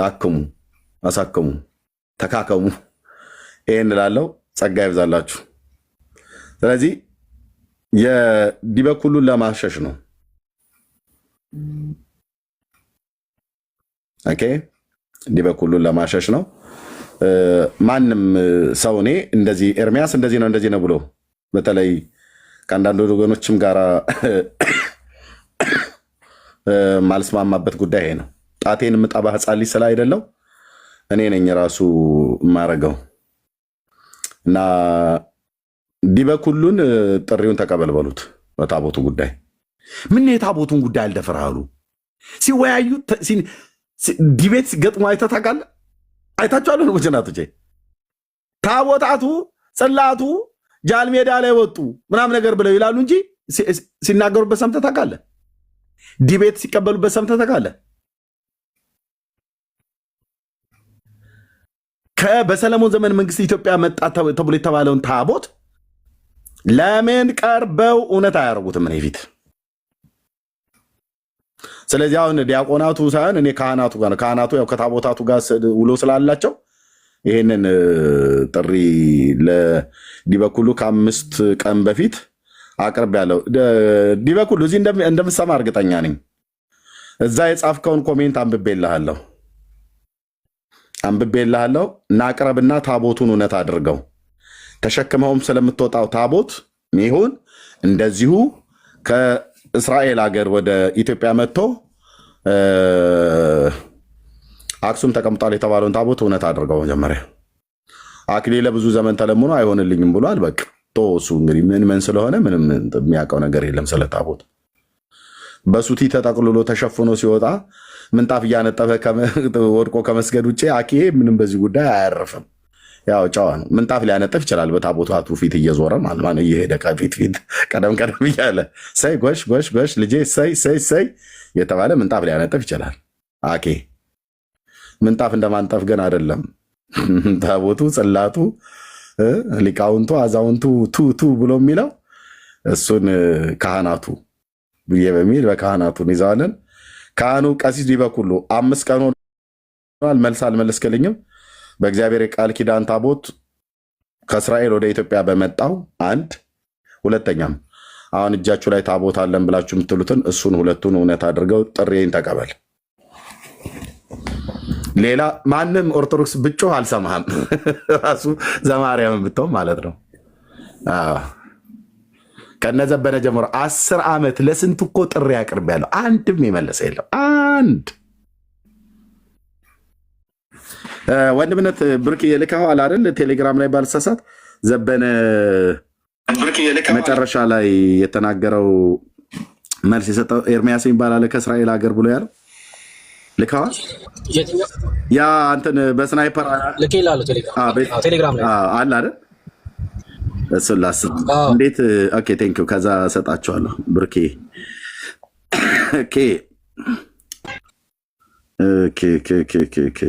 አክሙ፣ አሳክሙ፣ ተካከሙ። ይህን እላለሁ። ጸጋ ይብዛላችሁ። ስለዚህ የዲበኩሉን ለማሸሽ ነው። ኦኬ፣ ዲበኩሉን ለማሸሽ ነው። ማንም ሰው እኔ እንደዚህ ኤርሚያስ እንደዚህ ነው ብሎ በተለይ ከአንዳንድ ወገኖችም ጋር ማልስማማበት ጉዳይ ይሄ ነው። ጣቴን የምጠባ ሕፃን ልጅ ስላ አይደለው እኔ ነኝ ራሱ የማረገው እና ዲበኩሉን ጥሪውን ተቀበል በሉት። በታቦቱ ጉዳይ ምን የታቦቱን ጉዳይ አልደፈራሉ ሲወያዩ ዲቤት ገጥሞ አይተህ ታውቃለህ? አይታችኋል? ወንድሞቼ እናቶቼ፣ ታቦታቱ ጽላቱ ጃልሜዳ ላይ ወጡ ምናምን ነገር ብለው ይላሉ እንጂ ሲናገሩበት ሰምተህ ታውቃለህ? ዲቤት ሲቀበሉበት ሰምተህ ታውቃለህ? በሰለሞን ዘመን መንግስት ኢትዮጵያ መጣ ተብሎ የተባለውን ታቦት ለምን ቀርበው እውነት አያደርጉትም? እኔ ፊት። ስለዚህ አሁን ዲያቆናቱ ሳይሆን እኔ ካህናቱ ጋር ነው። ካህናቱ ያው ከታቦታቱ ጋር ውሎ ስላላቸው ይሄንን ጥሪ ለዲበኩሉ ከ5 ቀን በፊት አቅርብ ያለው ዲበኩሉ እዚህ እንደምሰማ እርግጠኛ ነኝ። እዛ የጻፍከውን ኮሜንት አንብቤልሃለሁ። እናቅረብና ታቦቱን እውነት አድርገው ተሸክመውም ስለምትወጣው ታቦት ይሁን እንደዚሁ ከእስራኤል ሀገር ወደ ኢትዮጵያ መጥቶ አክሱም ተቀምጧል የተባለውን ታቦት እውነት አድርገው። መጀመሪያ አክሊለ ብዙ ዘመን ተለምኖ አይሆንልኝም ብሏል። በቃ እሱ እንግዲህ ምን ስለሆነ ምንም የሚያውቀው ነገር የለም ስለ ታቦት። በሱቲ ተጠቅልሎ ተሸፍኖ ሲወጣ ምንጣፍ እያነጠፈ ወድቆ ከመስገድ ውጭ አኬ ምንም በዚህ ጉዳይ አያርፍም። ያው ጨዋ ነው። ምንጣፍ ሊያነጥፍ ይችላል በታቦታቱ ፊት እየዞረ ማለት እየሄደ ከፊት ቀደም እያለ ሰይ ጎሽ ጎሽ ጎሽ ልጄ ሰይ የተባለ ምንጣፍ ሊያነጥፍ ይችላል። አኬ ምንጣፍ እንደማንጠፍ ግን አይደለም። ታቦቱ ጽላቱ ሊቃውንቱ አዛውንቱ ቱ ብሎ የሚለው እሱን ካህናቱ ብዬ በሚል በካህናቱን ይዘዋለን። ካህኑ ቀሲስ ዲበኩሉ 5 ቀን ሆኗል። መልስ አልመለስክልኝም። በእግዚአብሔር የቃል ኪዳን ታቦት ከእስራኤል ወደ ኢትዮጵያ በመጣው አንድ፣ ሁለተኛም አሁን እጃችሁ ላይ ታቦት አለን ብላችሁ የምትሉትን እሱን ሁለቱን እውነት አድርገው ጥሪዬን ተቀበል። ሌላ ማንም ኦርቶዶክስ ብጮህ አልሰማህም። ራሱ ዘማርያም ብትሆን ማለት ነው። ከነዘበነ ጀምሮ 10 ዓመት ለስንት እኮ ጥሪ አቅርቤያለሁ። አንድም የመለሰ የለም። አንድ ወንድምነት ብርክ የልከኸዋል አይደል? ቴሌግራም ላይ ባልሳሳት ዘበነ መጨረሻ ላይ የተናገረው መልስ የሰጠው ኤርሚያስ ይባላል ከእስራኤል ሀገር ብሎ ያለው ልከኸዋል? ያ አንተን በስናይፐር ቴሌግራም ላይ አለ አይደል? እሱን ላስብ እንዴት። ኦኬ ቴንክ ዩ። ከዛ ሰጣቸዋለሁ ብርኬ። ኦኬ ኦኬ ኦኬ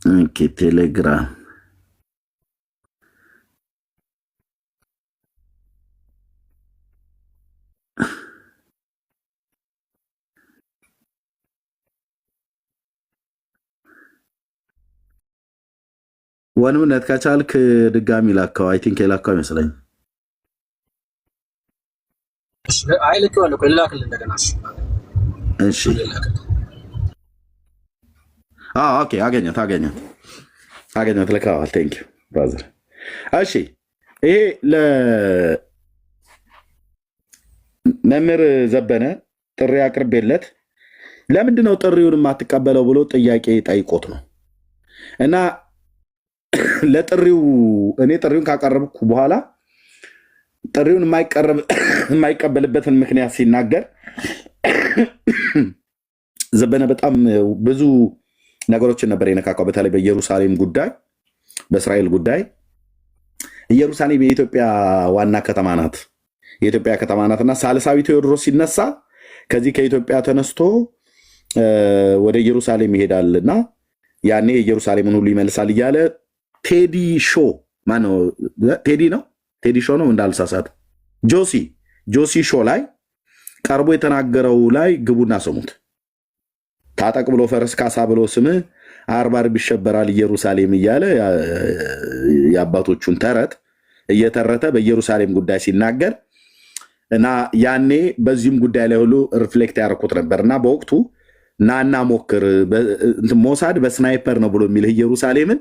ኦኬ ቴሌግራም ወንምነት ከቻልክ ድጋሚ ላከው። አይ ቲንክ የላከው ይመስለኝ። አይ ልኬዋለሁ እኮ ልላክልህ እንደገና። እሺ ኦኬ። አገኘት ልከዋል። ቴንክ ዩ ብራዘር። እሺ ይሄ ለመምህር ዘበነ ጥሪ አቅርቤለት ለምንድነው ጥሪውን የማትቀበለው ብሎ ጥያቄ ጠይቆት ነው። እና ለጥሪው እኔ ጥሪውን ካቀረብኩ በኋላ ጥሪውን የማይቀበልበትን ምክንያት ሲናገር ዘበነ በጣም ብዙ ነገሮችን ነበር የነካካው። በተለይ በኢየሩሳሌም ጉዳይ፣ በእስራኤል ጉዳይ። ኢየሩሳሌም የኢትዮጵያ ዋና ከተማ ናት። የኢትዮጵያ ከተማ ናትና ሳልሳዊ ቴዎድሮስ ሲነሳ ከዚህ ከኢትዮጵያ ተነስቶ ወደ ኢየሩሳሌም ይሄዳልና ያኔ ኢየሩሳሌምን ሁሉ ይመልሳል እያለ ቴዲ ሾ ማነው? ቴዲ ሾ ነው እንዳልሳሳት፣ ጆሲ ሾ ላይ ቀርቦ የተናገረው ላይ ግቡና ስሙት። ታጠቅ ብሎ ፈረስ ካሳ ብሎ ስምህ አርብ ይሸበራል ኢየሩሳሌም እያለ የአባቶቹን ተረት እየተረተ በኢየሩሳሌም ጉዳይ ሲናገር እና ያኔ በዚህም ጉዳይ ላይ ሁሉ ሪፍሌክት ያደረኩት ነበር እና በወቅቱ ናና ሞክር ሞሳድ በስናይፐር ነው ብሎ የሚልህ ኢየሩሳሌምን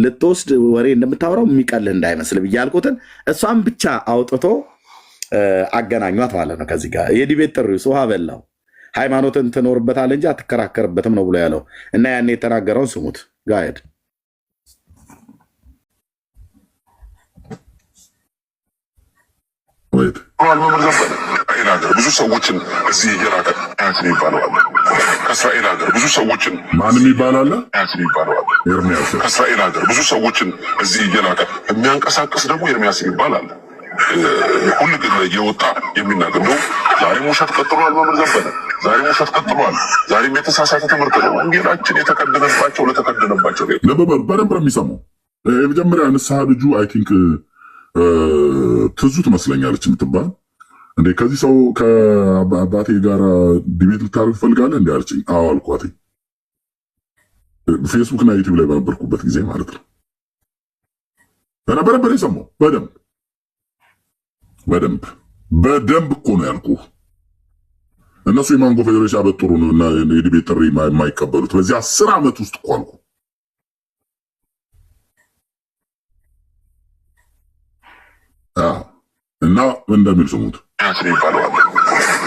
ልትወስድ ወሬ እንደምታወራው የሚቀልህ እንዳይመስል ብዬ ያልኩትን እሷን ብቻ አውጥቶ አገናኟት ማለት ነው። ከዚህ ጋር የዲቤት ጥሪው ውሃ በላው። ሃይማኖትን ትኖርበታል እንጂ አትከራከርበትም ነው ብሎ ያለው እና ያኔ የተናገረውን ስሙት። ጋይድ ብዙ ሰዎችን እዚህ እየላከ ያት የሚባለው አለ። ከእስራኤል ሀገር ብዙ ሰዎችን ማንም ይባላል ያት የሚባለው አለ። ኤርሚያስ ከእስራኤል ሀገር ብዙ ሰዎችን እዚህ እየላከ የሚያንቀሳቅስ ደግሞ ኤርሚያስ ይባላል። ሁሉ ግን እየወጣ የሚናገር ነው። ዛሬም ውሸት ቀጥሏል። መምህር ዘበነ ዛሬም ውሸት ቀጥሏል። ዛሬም የተሳሳተ ትምህርት ነው። ወንጌላችን የተቀደነባቸው ለተቀደነባቸው በደንብ ነው የሚሰማው። የመጀመሪያ ንስሐ ልጁ አይ ቲንክ ትዙ ትመስለኛለች የምትባል እንዴ ከዚህ ሰው ከአባቴ ጋር ዲቤት ልታደርግ ትፈልጋለህ እንዲ አለችኝ። አዎ አልኳት። ፌስቡክ እና ዩቲዩብ ላይ በነበርኩበት ጊዜ ማለት ነው። እና በደንብ ነው የሰማው። በደንብ እኮ ነው ያልኩህ። እነሱ የማንጎ ፌዴሬሽን አበጥሩ ነው እና የዲቤት ጥሪ የማይቀበሉት በዚህ 10 ዓመት ውስጥ እኮ አልኩህ። እና እንደሚል ስሙት ይባላል።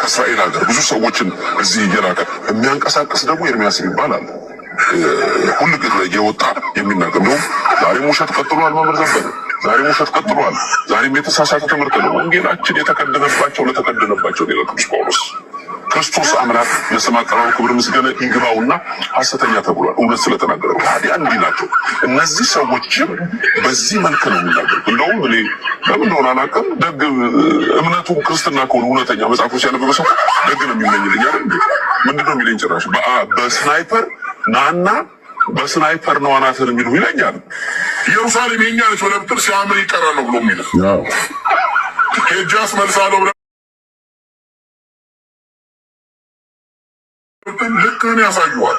ከእስራኤል ሀገር ብዙ ሰዎችን እዚህ እየላከ የሚያንቀሳቅስ ደግሞ ኤርሚያስ ይባላል። ሁሉ ግን እየወጣ የሚናገር ነው። ዛሬም ውሸት ቀጥሏል። መምህር ዘበነ ዛሬም ውሸት ቀጥሏል። ዛሬም የተሳሳተ ትምህርት ነው። ወንጌላችን የተቀደነባቸው ለተቀደነባቸው ሌላ ቅዱስ ጳውሎስ ክርስቶስ አምላክ ለስም አጠራሩ ክብር ምስጋና ይግባውና ሐሰተኛ ተብሏል። እውነት ስለተናገረ ታዲያ እንዲህ ናቸው እነዚህ ሰዎችም በዚህ መልክ ነው የሚናገሩት። እንደውም እኔ ለምን እንደሆነ አላውቅም፣ ደግ እምነቱ ክርስትና ከሆነ እውነተኛ መጽሐፎች ያነበበ ሰው ደግ ነው የሚመኝልኝ አይደል? ምንድን ነው የሚለኝ? ጭራሽ በስናይፐር ናና በስናይፐር ነው አናትህን የሚሉ ይለኛል። ኢየሩሳሌም የኛ ነች ብለህ ብትል ሲያምር ይቀራል ነው ብሎ የሚል ሄጄ አስመልሳለሁ ብለህ ልክህን ያሳዩዋል።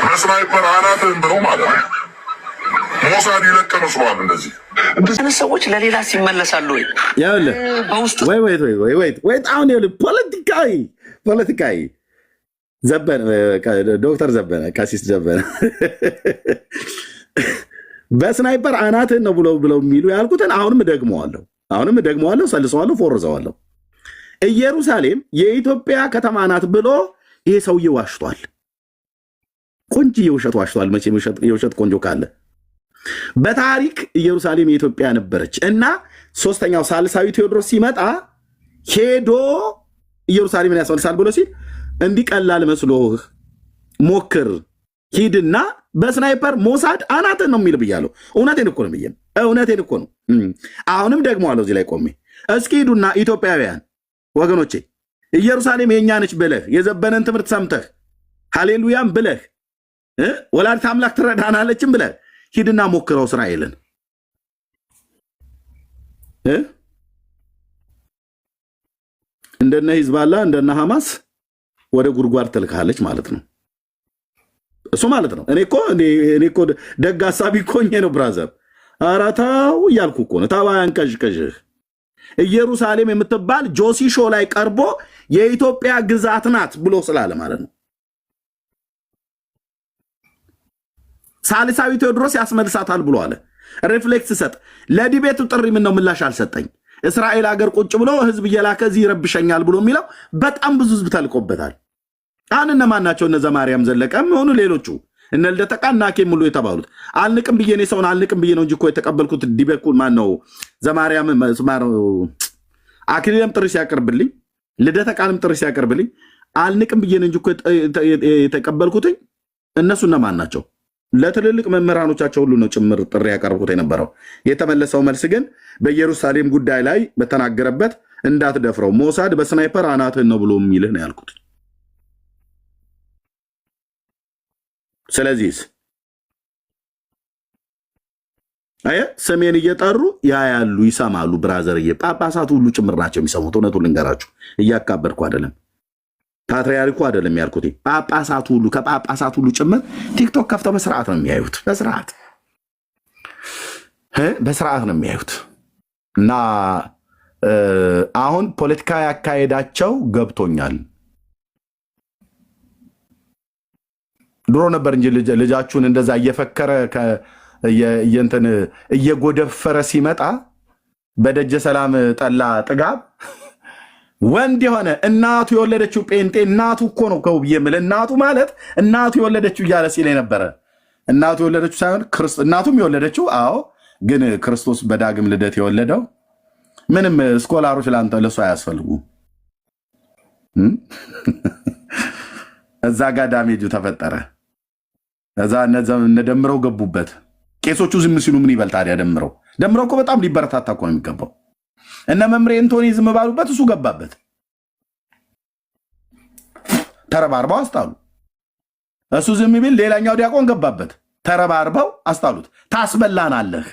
በስናይፐር አናትህን ብለው ማለት ነው። ሞሳድ ይለቀ መስሏል። እንደዚህ ሰዎች ለሌላ ሲመለሳሉ ወይ አሁን ፖለቲካዊ ዘበነ ዶክተር ዘበነ ቀሲስ ዘበነ በስናይፐር አናትህን ነው ብለው የሚሉ ያልኩትን አሁንም ደግመዋለሁ፣ ሰልሰዋለሁ፣ ፎርዘዋለሁ። ኢየሩሳሌም የኢትዮጵያ ከተማ ናት ብሎ ይሄ ሰውዬ ዋሽቷል። ቆንጆ ውሸት ዋሽቷል። መቼም የውሸት ቆንጆ ካለ በታሪክ ኢየሩሳሌም የኢትዮጵያ ነበረች እና ሶስተኛው ሳልሳዊ ቴዎድሮስ ሲመጣ ሄዶ ኢየሩሳሌምን ያስመልሳል ብሎ ሲል እንዲቀላል መስሎህ ሞክር፣ ሂድና በስናይፐር ሞሳድ አናትን ነው የሚል ብያለሁ። እውነቴን እኮ ነው። አሁንም ደግሞ አለው እዚህ ላይ ቆሜ እስኪ ሂዱና ኢትዮጵያውያን ወገኖቼ ኢየሩሳሌም የኛ ነች ብለህ የዘበነን ትምህርት ሰምተህ ሃሌሉያም ብለህ ወላዲተ አምላክ ትረዳናለችም ብለህ ሂድና ሞክረው እስራኤልን እንደነ ሂዝባላ እንደነ ሐማስ ወደ ጉድጓድ ትልካለች ማለት ነው። እሱ ማለት ነው። እኔ እኮ ደግ ሀሳቢ እኮ ነው ብራዘር። ኧረ ተው እያልኩ እኮ ነው። ተው አንቀዥቅዥህ። ኢየሩሳሌም የምትባል ጆሲ ሾው ላይ ቀርቦ የኢትዮጵያ ግዛት ናት ብሎ ስላለ ማለት ነው። ሳልሳዊ ቴዎድሮስ ያስመልሳታል ብሎ አለ። ሪፍሌክስ ሰጥ ለዲቤቱ ጥሪ ምን ነው ምላሽ አልሰጠኝ። እስራኤል ሀገር ቁጭ ብሎ ህዝብ እየላከ እዚህ ይረብሸኛል ብሎ የሚለው በጣም ብዙ ህዝብ ተልቆበታል። አሁን እነማን ናቸው? እነ ዘማርያም ዘለቀም ሆኑ ሌሎቹ እነ ልደተ ቃና ኬም ሙሉ የተባሉት አልንቅም ብዬ ነው ሰውን አልንቅም ብዬ ነው እንጂ እኮ የተቀበልኩት ዲበኩል ማን ነው? ዘማርያም አክሊለም ጥሪ ሲያቀርብልኝ፣ ልደተ ቃልም ጥሪ ሲያቀርብልኝ አልንቅም ብዬ ነው እንጂ እኮ የተቀበልኩት። እነሱ እነማን ናቸው? ለትልልቅ መምህራኖቻቸው ሁሉ ነው ጭምር ጥሪ ያቀርቡት የነበረው። የተመለሰው መልስ ግን በኢየሩሳሌም ጉዳይ ላይ በተናገረበት እንዳትደፍረው ሞሳድ በስናይፐር አናትህን ነው ብሎ የሚልህ ነው ያልኩት። ስለዚህ ሰሜን እየጠሩ ያያሉ፣ ይሰማሉ። ብራዘርዬ ጳጳሳት ሁሉ ጭምር ናቸው የሚሰሙት። እውነቱን ልንገራችሁ፣ እያካበድኩ አይደለም፣ ፓትርያርኩ አይደለም ያልኩት። ጳጳሳት ሁሉ ከጳጳሳት ሁሉ ጭምር ቲክቶክ ከፍተው በስርዓት ነው የሚያዩት። በስርዓት ነው የሚያዩት። እና አሁን ፖለቲካዊ አካሄዳቸው ገብቶኛል። ድሮ ነበር እንጂ ልጃችሁን እንደዛ እየፈከረ እንትን እየጎደፈረ ሲመጣ በደጀ ሰላም ጠላ ጥጋብ ወንድ የሆነ እናቱ የወለደችው ጴንጤ እናቱ እኮ ነው ከውብዬ የምልህ እናቱ ማለት እናቱ የወለደችው እያለ ሲል ነበረ። እናቱ የወለደችው ሳይሆን እናቱም የወለደችው አዎ፣ ግን ክርስቶስ በዳግም ልደት የወለደው ምንም ስኮላሮች ለአንተ ለሱ አያስፈልጉም። እዛ ጋር ዳሜጁ ተፈጠረ። እዛ እነደምረው ገቡበት። ቄሶቹ ዝም ሲሉ ምን ይበል ታዲያ? ደምረው እኮ በጣም ሊበረታታ እኮ ነው የሚገባው። እነ መምሬ እንቶኒ ዝም ባሉበት እሱ ገባበት። ተረባርበው አስጣሉ። እሱ ዝም ቢል ሌላኛው ዲያቆን ገባበት። ተረባርበው አስጣሉት። ታስበላናለህ፣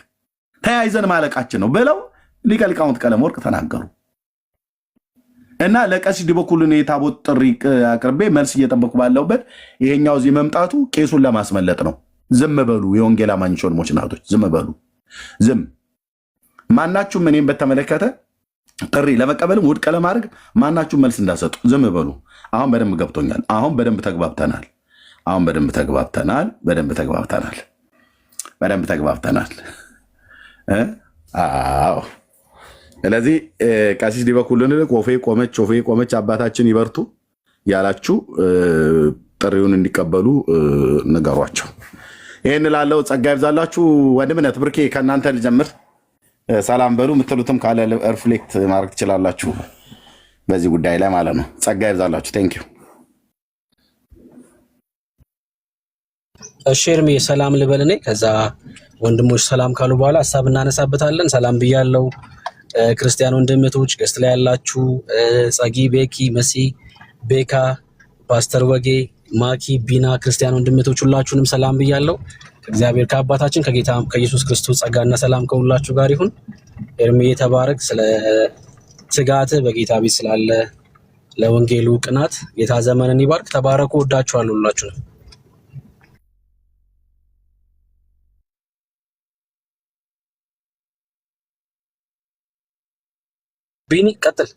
ተያይዘን ማለቃችን ነው ብለው ሊቀ ሊቃውንት ቀለም ወርቅ ተናገሩ። እና ለቀሲስ ዲበኩልን የታቦት ጥሪ አቅርቤ መልስ እየጠበቁ ባለውበት ይሄኛው እዚህ መምጣቱ ቄሱን ለማስመለጥ ነው። ዝም በሉ የወንጌል አማኞች ወንድሞች ናቶች፣ ዝም በሉ። ዝም ማናችሁም እኔም በተመለከተ ጥሪ ለመቀበልም ውድቅ ለማድረግ ማናችሁም መልስ እንዳሰጡ ዝም በሉ። አሁን በደንብ ገብቶኛል። አሁን በደንብ ተግባብተናል። አዎ። ስለዚህ ቀሲስ ዲበኩልን ወፌ ቆመች አባታችን ይበርቱ ያላችሁ ጥሪውን እንዲቀበሉ ንገሯቸው። ይህን ላለው ጸጋ ይብዛላችሁ። ወንድምነት ብርኬ ከእናንተ ልጀምር። ሰላም በሉ የምትሉትም ካለ ሪፍሌክት ማድረግ ትችላላችሁ በዚህ ጉዳይ ላይ ማለት ነው። ጸጋ ይብዛላችሁ። ቴንክ ዩ። እሺ እርሜ ሰላም ልበል እኔ፣ ከዛ ወንድሞች ሰላም ካሉ በኋላ ሀሳብ እናነሳበታለን። ሰላም ብያለው። ክርስቲያን ወንድምቶች ገስት ላይ ያላችሁ ጸጊ፣ ቤኪ፣ መሲ፣ ቤካ፣ ፓስተር ወጌ፣ ማኪ፣ ቢና ክርስቲያን ወንድምቶች ሁላችሁንም ሰላም ብያለው። ከእግዚአብሔር ከአባታችን ከጌታ ከኢየሱስ ክርስቶስ ጸጋና ሰላም ከሁላችሁ ጋር ይሁን። ኤርሜ ተባረክ። ስለ ትጋት በጌታ ቤት ስላለ ለወንጌሉ ቅናት ጌታ ዘመንን ይባርክ። ተባረኩ። ወዳችኋለሁ ሁላችሁንም። ቢኒ ቀጥል።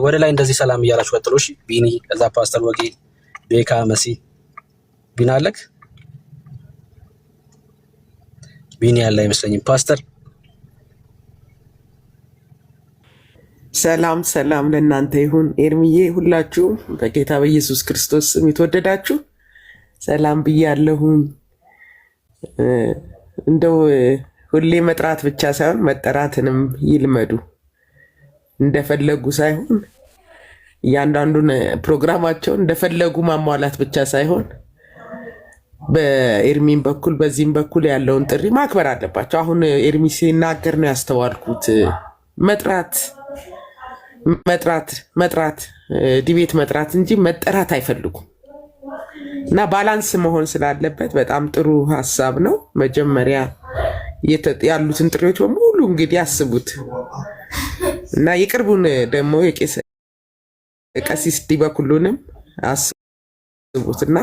ወደ ላይ እንደዚህ ሰላም እያላችሁ ቀጥሉ። እሺ ቢኒ፣ ከዛ ፓስተር ወጌ፣ ቤካ፣ መሲ። ቢና አለክ? ቢኒ ያለ አይመስለኝም። ፓስተር ሰላም ለእናንተ ይሁን። ኤርሚዬ፣ ሁላችሁም በጌታ በኢየሱስ ክርስቶስ ስም የተወደዳችሁ ሰላም ብያለሁኝ። እንደው ሁሌ መጥራት ብቻ ሳይሆን መጠራትንም ይልመዱ። እንደፈለጉ ሳይሆን እያንዳንዱን ፕሮግራማቸውን እንደፈለጉ ማሟላት ብቻ ሳይሆን በኤርሚን በኩል በዚህም በኩል ያለውን ጥሪ ማክበር አለባቸው። አሁን ኤርሚ ሲናገር ነው ያስተዋልኩት። መጥራት ዲቤት መጥራት እንጂ መጠራት አይፈልጉም እና ባላንስ መሆን ስላለበት በጣም ጥሩ ሀሳብ ነው። መጀመሪያ ያሉትን ጥሪዎች በሙሉ እንግዲህ አስቡት እና የቅርቡን ደግሞ ቀሲስ ዲበኩሉንም አስቡት እና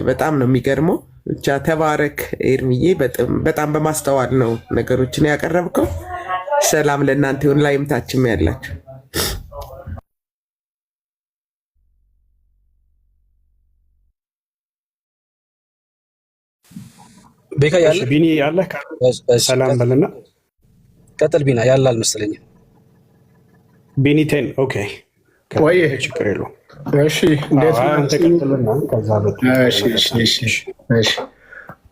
በጣም ነው የሚገርመው። ብቻ ተባረክ ኤርሚዬ፣ በጣም በማስተዋል ነው ነገሮችን ያቀረብከው። ሰላም ለእናንተ ይሁን። ላይም ታችም ያላችሁ ቤካ ያለ ቢኒ ያለ ሰላም በልና ቀጥል። ቢና ያለ አልመሰለኝም። ቢኒ ቴን ኦኬ ወይ ችግር የለውም። እሺ እንዴት ነው አንተ ቀጥልና ከዛ እሺ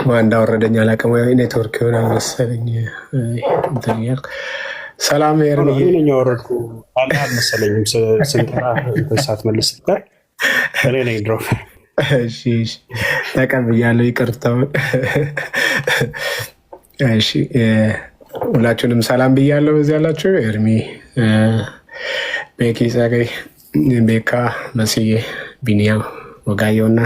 ማን እንዳወረደኝ አላውቅም። ወይ ኔትወርክ የሆነ መሰለኝ እንትን እያልኩ ሰላም ኤርሚዬ እኔ ያወረድኩ አልመሰለኝም። ስንጠራ በሰዓት መልስ እኔ ነኝ ድሮፕ እሺ ተቀብያለሁ፣ ይቅርታውን። እሺ ሁላችሁንም ሰላም ብያለሁ። በዚህ ያላችሁ ኤርሚ፣ ቤኪ፣ ጸገይ፣ ቤካ፣ መስዬ፣ ቢኒያም፣ ወጋየውና